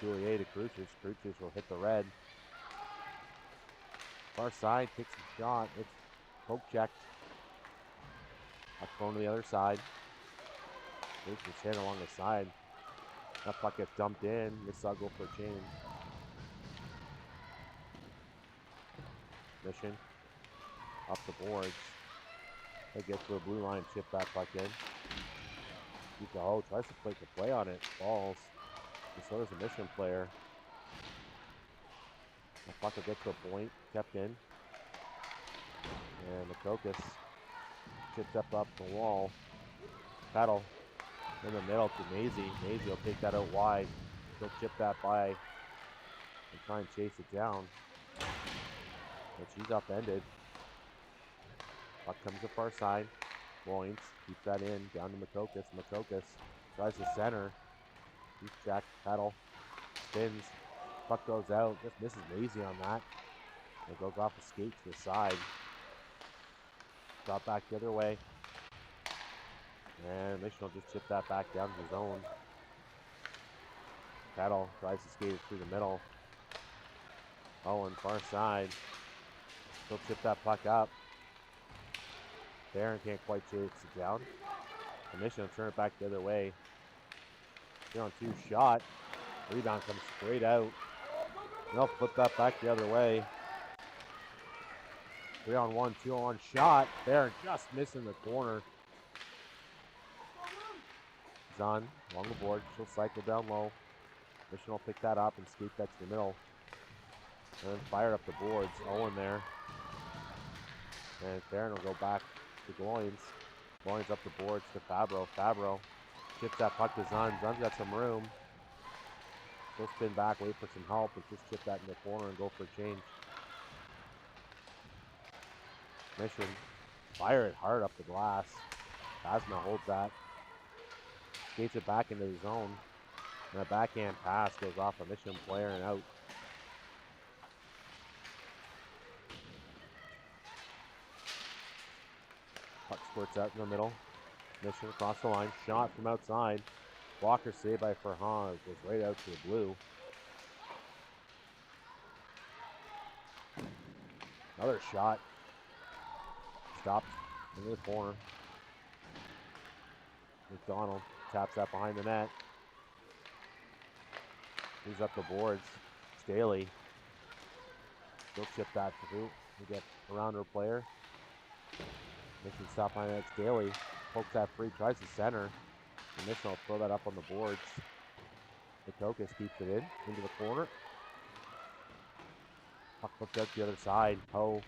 LeCoulier to Crucis. Crucis will hit the red. Far side, takes a shot. It's poke checked. Puck going to the other side. Crucis hit along the side. That puck gets dumped in. Mississauga go for a change. Mission up the boards. They get to the blue line, chip that puck in. Keep the hole, tries to play the play on it. Falls. And so does the Mission player. The puck will get to a point, kept in. And the Crocus chips up the wall. Pedal in the middle to Maisie. Maisie will take that out wide. She'll chip that by and try and chase it down. But she's upended. Puck comes to far side. Loins keeps that in. Down to Makokas. Makokas tries to center. Deep check. Pedal. Spins. Puck goes out. Just misses Maisie on that. It goes off the skate to the side. Drop back the other way. And Mission will just chip that back down to the zone. Pedal tries to skate it through the middle. Owen, far side. He'll chip that puck up. Darren can't quite chase it down. The Mission will turn it back the other way. 3-on-2 shot. Rebound comes straight out. They'll flip that back the other way. 3-on-1, 2-on-1 shot. Darren just missing the corner. Zahn along the board. She'll cycle down low. Mission will pick that up and skate that to the middle. And then fire up the boards. Owen there. And Farron will go back to Gloins. Gloins up the boards to Fabro. Fabro chips that puck to Zahn. Zahn's got some room. She'll spin back, wait for some help, and just chip that in the corner and go for a change. Mission fire it hard up the glass. Phasma holds that. Skates it back into the zone. And a backhand pass goes off a Mission player and out. Puck squirts out in the middle. Mission across the line. Shot from outside. Blocker saved by Farhan. It goes right out to the blue. Another shot. Stopped into the corner. McDonald taps that behind the net. Moves up the boards. Staley. Still chip that through. We get around her player. Mission stop behind that. Staley pokes that free. Tries to center. The Mission will throw that up on the boards. Makokas keeps it in. Into the corner. Puck flipped out the other side. Ho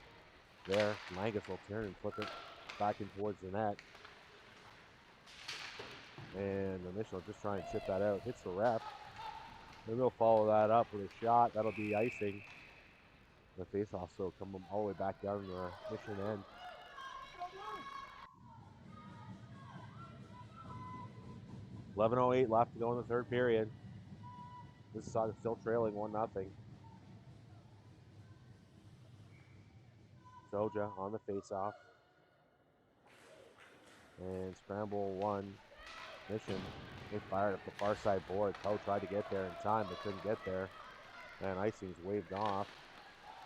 there. Langus will turn and flip it back in towards the net. And the Mission will just try and chip that out. Hits the ref. Then they'll follow that up with a shot. That'll be icing. The face-off will come all the way back down to the Mission end. .11:08 left to go in the third period. Mississauga still trailing 1-0. Soja on the face-off. And scramble one. Mission. They fired up the far side board. Poe tried to get there in time, but couldn't get there. And icing's waved off.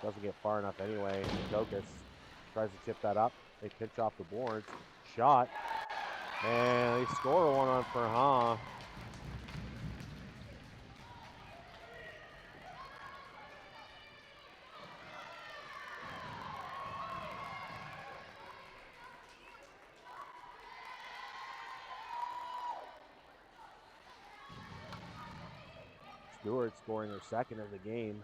Doesn't get far enough anyway. Makokas tries to chip that up. They pinch off the boards. Shot. And they score one on Farhan. Stewart scoring her second of the game.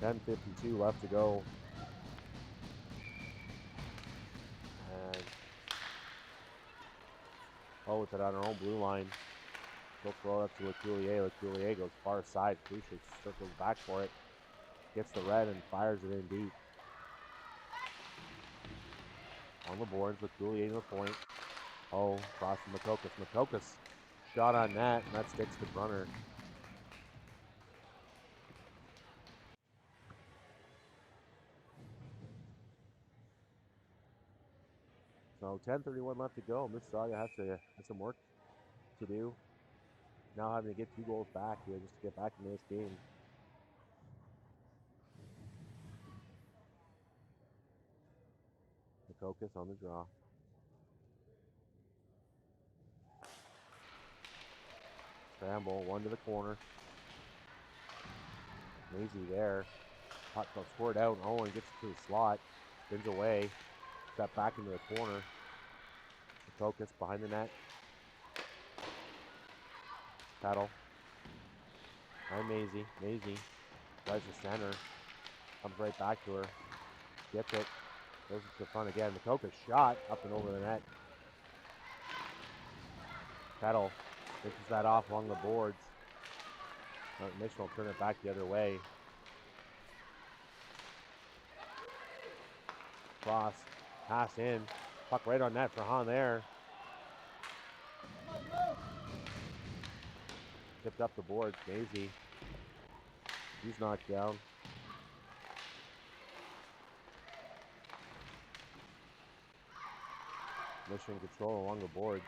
.10:52 left to go. And with it on her own blue line. She'll throw it up to Leculier. Leculier goes far side. Crucial circles back for it. Gets the red and fires it in deep. On the boards, Leculier to the point. Cross to Makokas. Makokas shot on net, and that sticks to Brunner. So 10:31 left to go. Mississauga has some work to do. Now having to get 2 goals back here just to get back into this game. Makokas on the draw. Scramble, one to the corner. Maisie there. Puck goes scored out. Owen gets it to the slot. Spins away. Step back into the corner. Makokas behind the net. Paddle. By Maisie. Maisie tries to center. Comes right back to her. Gets it. Goes to the front again. Makokas shot up and over the net. Kettle pitches that off along the boards. Mission will turn it back the other way. Cross, pass in, puck right on net for Han there. Tipped up the boards, Maisie. He's knocked down. Mission control along the boards.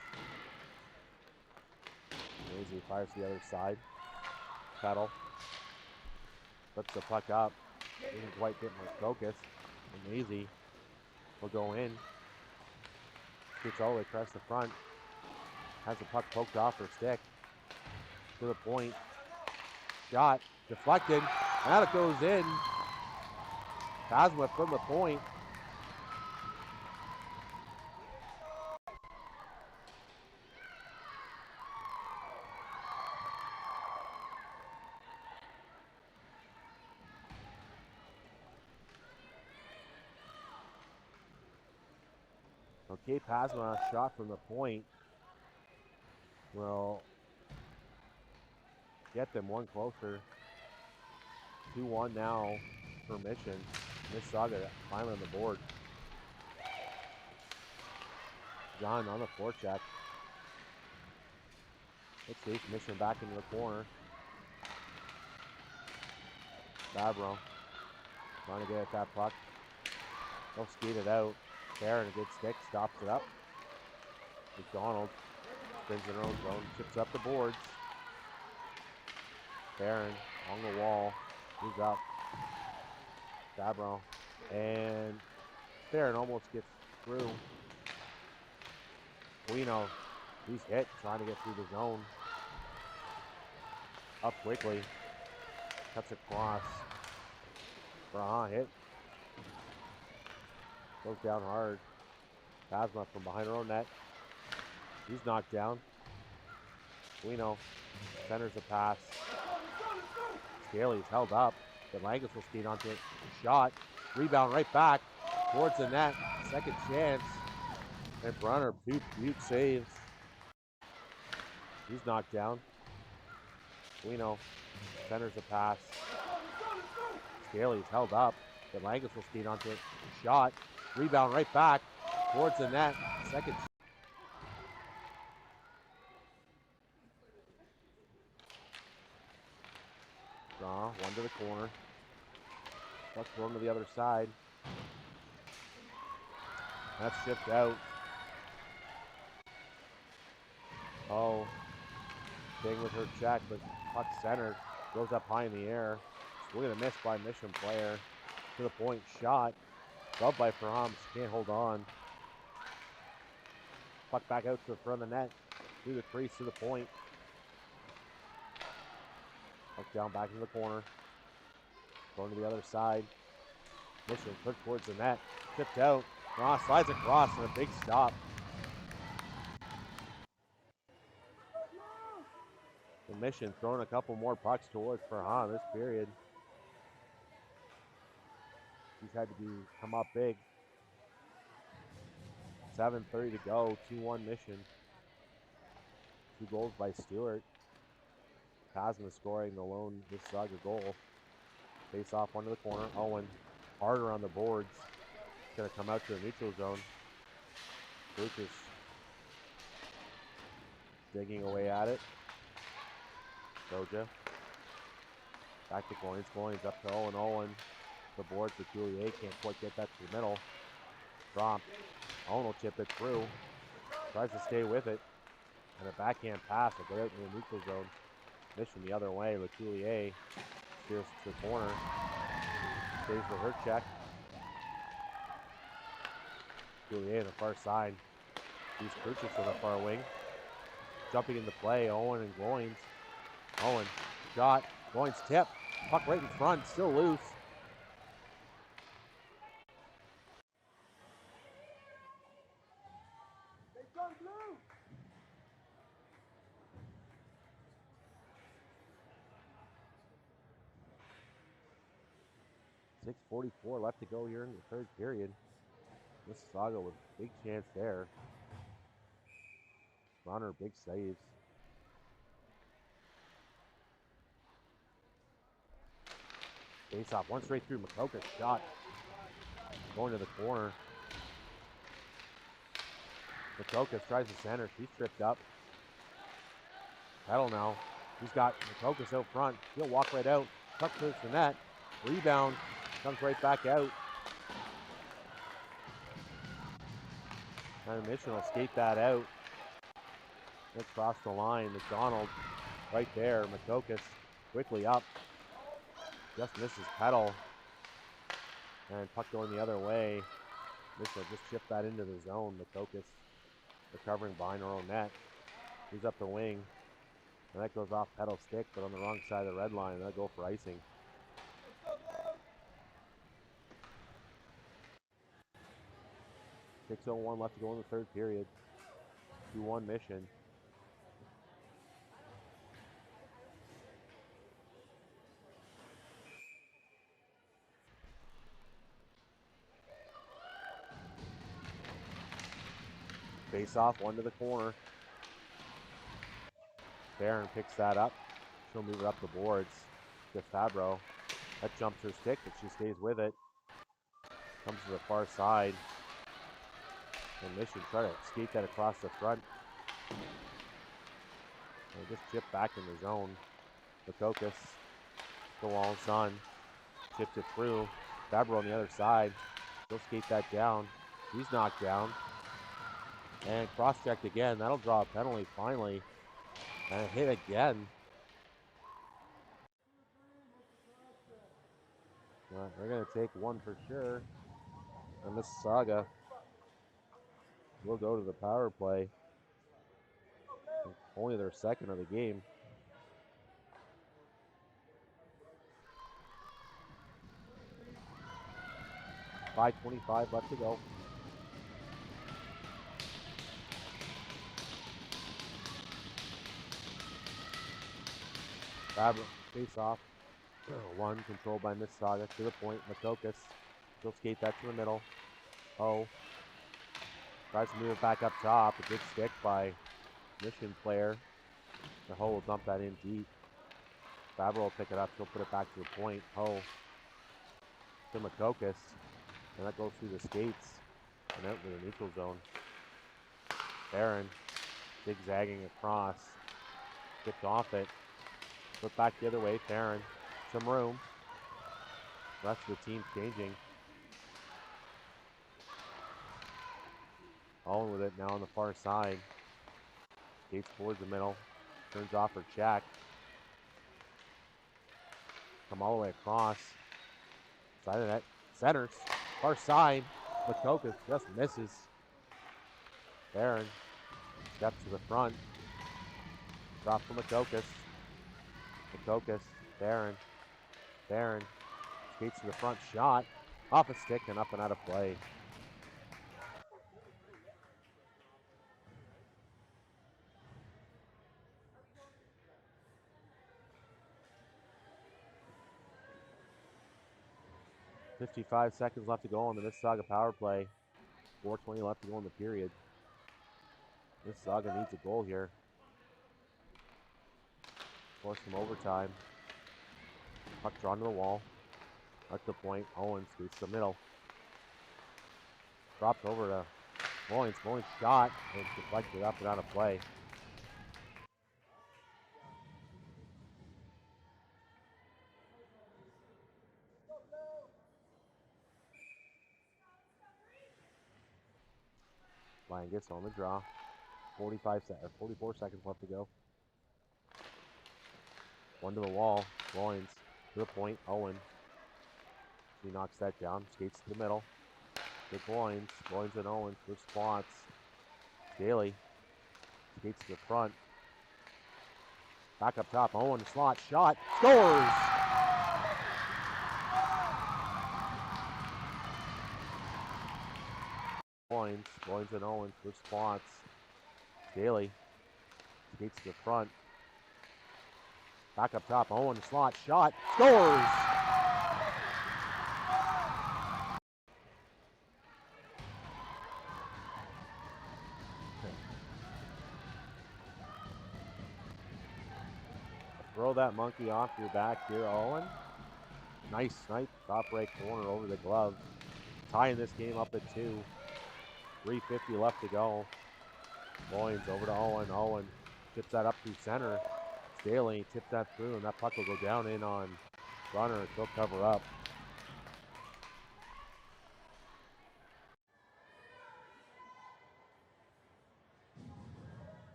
Maisie fires to the other side. Kettle flips the puck up. Didn't quite get much focus. And Maisie will go in. Shoots all the way across the front. Has the puck poked off her stick. To the point. Shot. Deflected. Now it goes in. Cosma from the point. Okay, Pasma shot from the point will get them one closer. 2-1 now for Mission. Mississauga finally on the board. John on the forecheck. Let's see, Mission back into the corner. Fabro trying to get at that puck. They'll skate it out. There, and a good stick, stops it up. McDonald spins in her own zone, chips up the boards. Barron on the wall, moves up. Fabro, and Barron almost gets through. Guino, he's hit, trying to get through the zone. Up quickly, cuts across. Braha hit. Goes down hard. Phasma from behind her own net. He's knocked down. Guino centers the pass. Staley's held up. But Langus will skate onto it. Shot. Rebound right back towards the net. Second chance. And Brunner, Butte saves. He's knocked down. Guino centers the pass. Staley's held up. But Langus will skate onto it. Shot. Rebound right back towards the net. Second. Draw, one to the corner. Puck thrown to the other side. That's shipped out. Oh, King with her check, but puck centered. Goes up high in the air. Swing and a miss by Mission player. To the point, shot. Glove by Farham, can't hold on. Puck back out to the front of the net. Through the crease to the point. Puck down back in the corner. Going to the other side. Mission put towards the net. Tipped out. Ross slides across and a big stop. The Mission throwing a couple more pucks towards Farhan this period. He's had to come up big. 7:30 to go. 2-1 Mission. 2 goals by Stewart. Cosma scoring the lone Mississauga goal. Face off one to the corner. Owen harder on the boards. Going to come out to a neutral zone. Lucas digging away at it. Doja. Back to Goins. Goins up to Owen. Owen. The board for Juliet. Can't quite get that to the middle. Dropped. Owen will chip it through. Tries to stay with it. And a backhand pass will get out in the neutral zone. Mission the other way. LeCoulier steers to the corner. Stays with her check. Juliet on the far side. He's Purchase on the far wing. Jumping into play. Owen and Goins. Owen. Shot. Goins tip. Puck right in front. Still loose. Blue. 6:44 left to go here in the third period. Mississauga with a big chance there. runner, big saves. Face off, one straight through. Makoka's shot. Going to the corner. Makokas tries to center. She's tripped up. Petal now. He's got Makokas out front. He'll walk right out. Tuck towards the net. Rebound. Comes right back out. And Mission will skate that out. Let's cross the line. McDonald right there. Makokas quickly up. Just misses Petal. And puck going the other way. Mission will just chip that into the zone. Makokas recovering behind her own net. He's up the wing. And that goes off Petal's stick, but on the wrong side of the red line. They'll go for icing. .6:01 left to go in the third period. 2-1 Mission. Face off, one to the corner. Pharand picks that up. She'll move it up the boards to Fabro. That jumps her stick, but she stays with it. Comes to the far side. And Mission try to skate that across the front. And just chip back in the zone. Makokas, the wall son, chips it through. Fabro on the other side. She'll skate that down. He's knocked down. And cross-checked again. That'll draw a penalty finally. And hit again. Well, they're going to take one for sure. And Mississauga will go to the power play. Only their second of the game. .5:25 left to go. Fabro face off. One controlled by Mississauga to the point. Makokas. She'll skate that to the middle. Oh. Tries to move it back up top. A good stick by Mission player. The Ho will dump that in deep. Fabro will pick it up. She'll put it back to the point. Ho. To Makokas. And that goes through the skates. And out into the neutral zone. Pharand zigzagging across. Tipped off it. Flip back the other way. Pharand. Some room. The rest of the team changing. Owen with it now on the far side. Skates towards the middle. Turns off her check. Come all the way across. Side of net. Centers. Far side. Makokas just misses. Pharand steps to the front. Drop for Makokas. Makokas. Pharand. Pharand skates to the front. Shot. Off a stick and up and out of play. .55 seconds left to go on the Mississauga power play. 4:20 left to go in the period. Mississauga needs a goal here. Force some overtime. Puck drawn to the wall. At the point. Owens skates to the middle. Dropped over to Moines. Moines shot and deflected up and out of play. Lion gets on the draw. 44 seconds left to go. One to the wall. Loins to the point. Owen. She knocks that down. Skates to the middle. Good Loins. Loins and Owen. Switch spots. Daly. Skates to the front. Back up top. Owen slot. Shot. Scores! Loins and Owen. Switch spots. Daly. Skates to the front. Back up top. Owen slot. Shot. Scores! throw that monkey off your back here, Owen. Nice snipe, top right corner over the glove. Tying this game up at 2. 3:50 left to go. Loins over to Owen. Owen chips that up through center. Staley tips that through, and that puck will go down in on Runner. He'll cover up.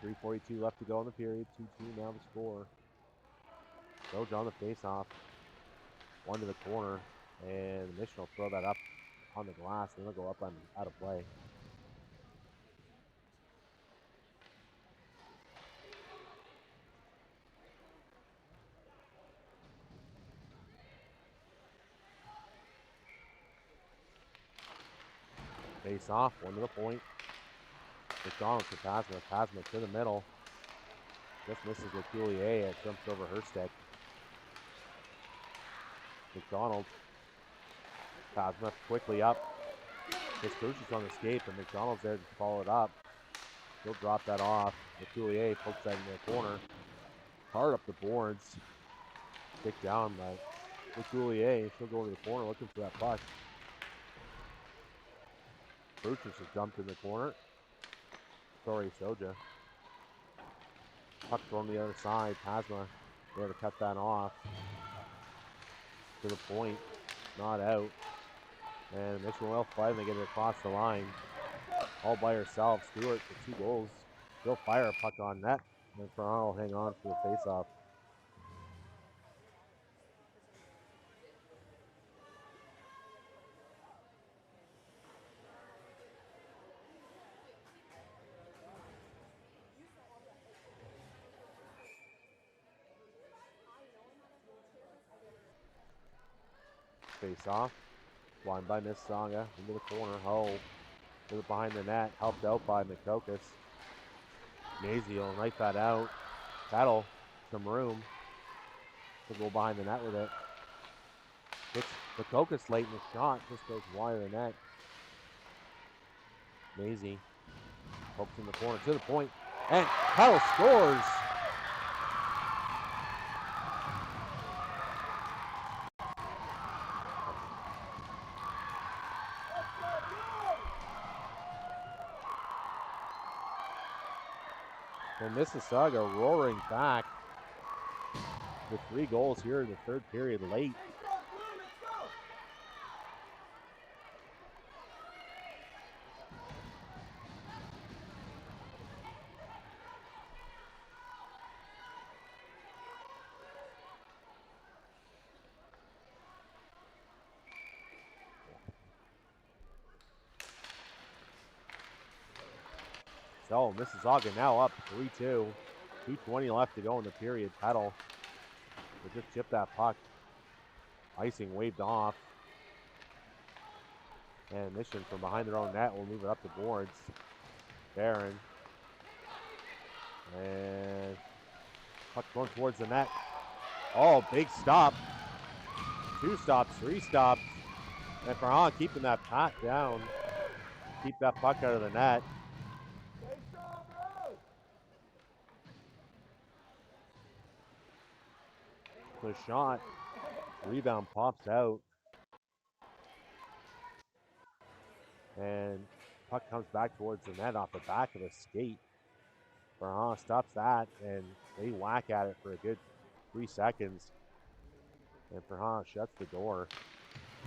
.342 left to go in the period. 2-2 now the score. Doge on the face-off. One to the corner, and the Mission will throw that up on the glass, and it'll go up on out of play. Face off, one to the point. McDonald to Pasma. Pasma to the middle. Just misses with Coulier. It jumps over her stick. McDonald. Pasma quickly up. Vespucci's on the escape, and McDonald's there to follow it up. He'll drop that off. Coulier pokes that in the corner. Hard up the boards. Kick down by Coulier. She'll go to the corner looking for that puck. Brutus has jumped in the corner. Sorry, Soja. Puck from the other side. Pasma there to cut that off. To the point. Not out. And Mission will fight and they get it across the line. All by herself. Stewart for 2 goals. She'll fire a puck on net. And Ferraro will hang on for the faceoff. Face off. Blind by Mississauga. Into the corner. Ho. To behind the net. Helped out by McCocus. Mazie will knife that out. That'll some room. He'll go behind the net with it. It's McCocus late in the shot. Just goes wide of the net. Mazie pokes in the corner to the point. And Kettle scores. And Mississauga roaring back with 3 goals here in the third period late. So Mississauga now up 3-2. 2:20 left to go in the period. Petal will just chip that puck. Icing waved off. And Mission from behind their own net will move it up the boards. Barron. And puck going towards the net. Oh, big stop. 2 stops, 3 stops. And Farhan keeping that puck down. Keep that puck out of the net. The shot, rebound pops out, and puck comes back towards the net off the back of a skate. Farhan stops that, and they whack at it for a good 3 seconds. And Farhan shuts the door.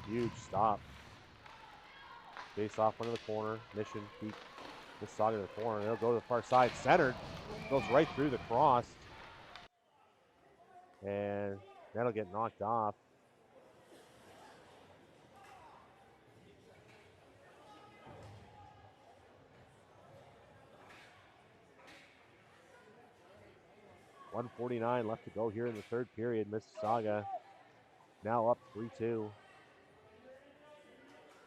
Huge stop. Face off into the corner. Mission keep Mississauga to the corner. They'll go to the far side. Centered. Goes right through the cross. And that'll get knocked off. .149 left to go here in the third period. Mississauga now up 3-2.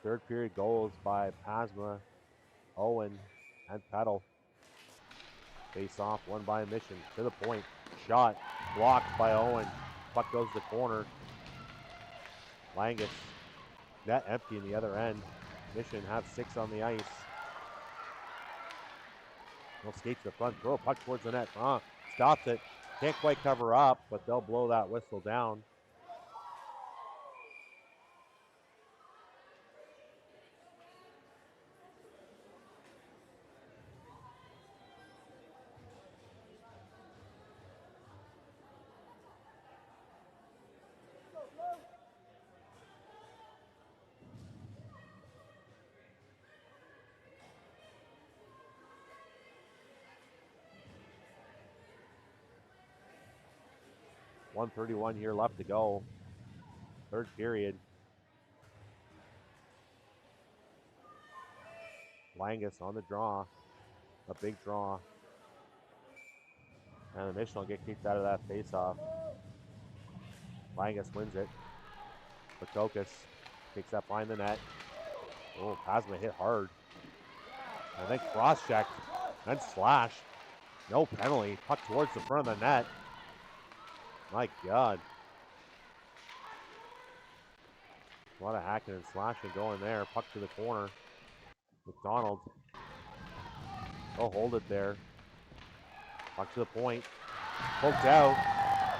Third period goals by Pasma, Owen, and Petal. Face off, one by Mission to the point. Shot blocked by Owen. Puck goes to the corner. Langus, net empty in the other end. Mission have 6 on the ice. They'll skate to the front, throw a puck towards the net. Stops it. Can't quite cover up, but they'll blow that whistle down. .131 here left to go. Third period. Langus on the draw. A big draw. And the Mission will get kicked out of that faceoff. Langus wins it. Kokas takes that behind the net. Oh, Pasma hit hard. I think cross-checked. Then slashed. No penalty. Puck towards the front of the net. My God. A lot of hacking and slashing going there. Puck to the corner. McDonald. They'll hold it there. Puck to the point. Poked out.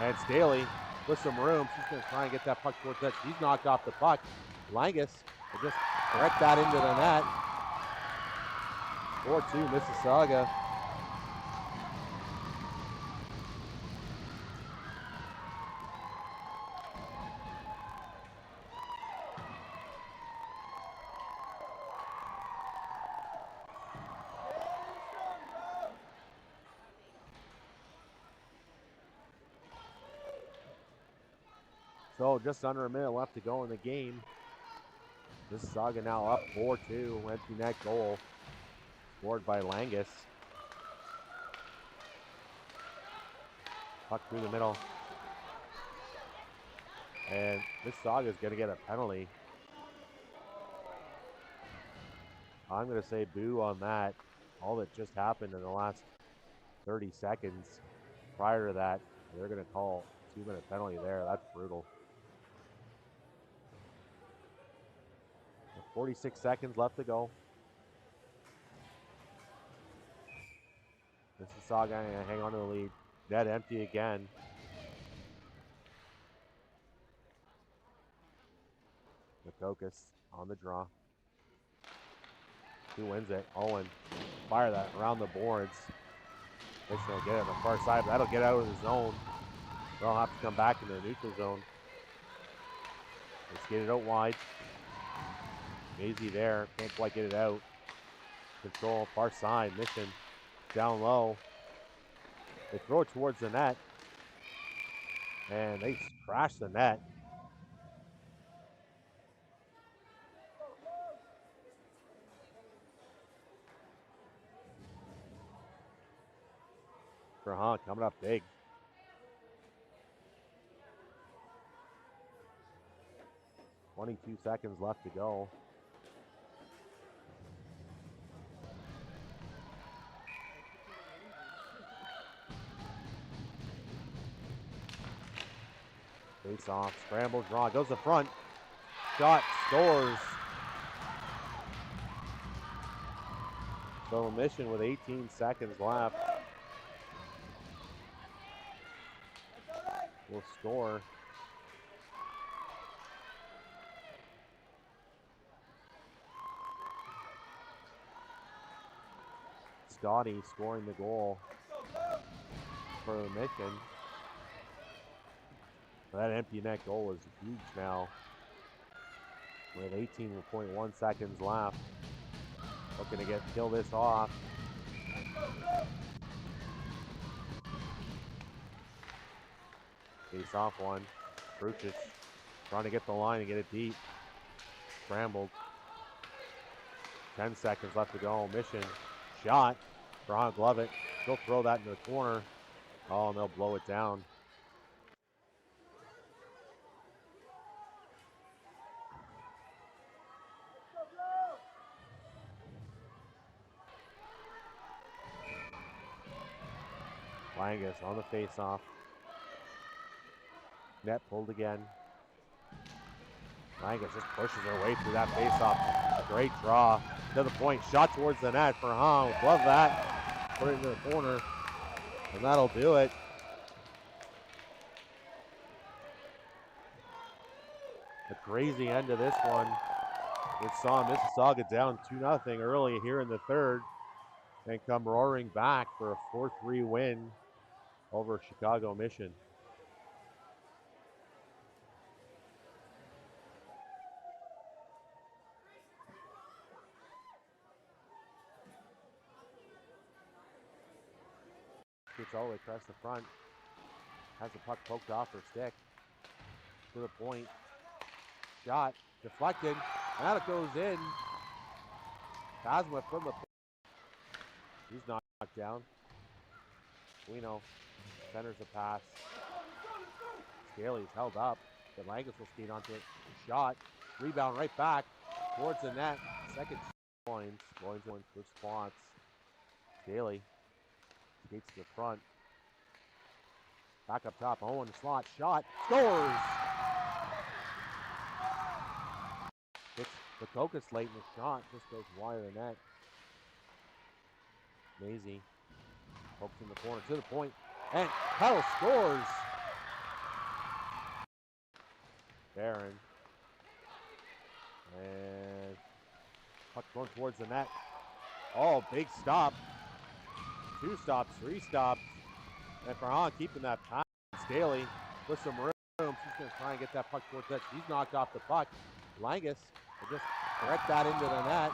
And Staley with some room. She's going to try and get that puck towards that. She's knocked off the puck. Langus will just direct that into the net. 4-2 Mississauga. So just under a minute left to go in the game. Mississauga now up 4-2. Empty net goal scored by Langus. Puck through the middle. And Mississauga is going to get a penalty. I'm going to say boo on that. All that just happened in the last 30 seconds prior to that, they're going to call a 2-minute penalty there. That's brutal. 46 seconds left to go. Mississauga going to hang on to the lead. Net empty again. Kokas on the draw. Who wins it? Owen. Fire that around the boards. Mission will get it on the far side, but that'll get out of the zone. They'll have to come back into the neutral zone. Let's get it out wide. Maisie there, can't quite get it out. Control, far side, Mission down low. They throw it towards the net. And they crash the net. Pharand coming up big. .22 seconds left to go. Face off, scramble, draw, goes to front. Shot, scores. So Mission with 18 seconds left will score. Scotty scoring the goal for the Mission. That empty net goal is huge now. With 18.1 seconds left. Looking to kill this off. Face off one. Brucic trying to get the line and get it deep. Scrambled. 10 seconds left to go. Mission shot. Pharand glove it. They'll throw that into the corner. Oh, and they'll blow it down. Langus on the face-off. Net pulled again. Langus just pushes her way through that face-off. Great draw to the point. Shot towards the net for Hong. Love that. Put it into the corner. And that'll do it. A crazy end to this one. We saw Mississauga down 2-0 early here in the third and come roaring back for a 4-3 win over Chicago Mission. Gets all the way across the front. Has the puck poked off her stick. To the point. Shot. Deflected. Now it goes in. Cosma from the point. He's knocked down. We know. Centers the pass. Scaly's held up. But Langus will skate onto it. Shot. Rebound right back. Towards the net. Second points. Loins for spots. Scaly skates to the front. Back up top. Owen slot. Shot. Scores! It's the Cocos late in the shot. Just goes wide of the net. Maisie pokes in the corner to the point. And Kettle scores! Barron. And puck going towards the net. Oh, big stop. 2 stops, 3 stops. And Farhan keeping that pass. Scaly with some room. She's going to try and get that puck towards that. She's knocked off the puck. Langus will just direct that into the net.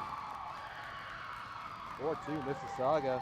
4-2 Mississauga.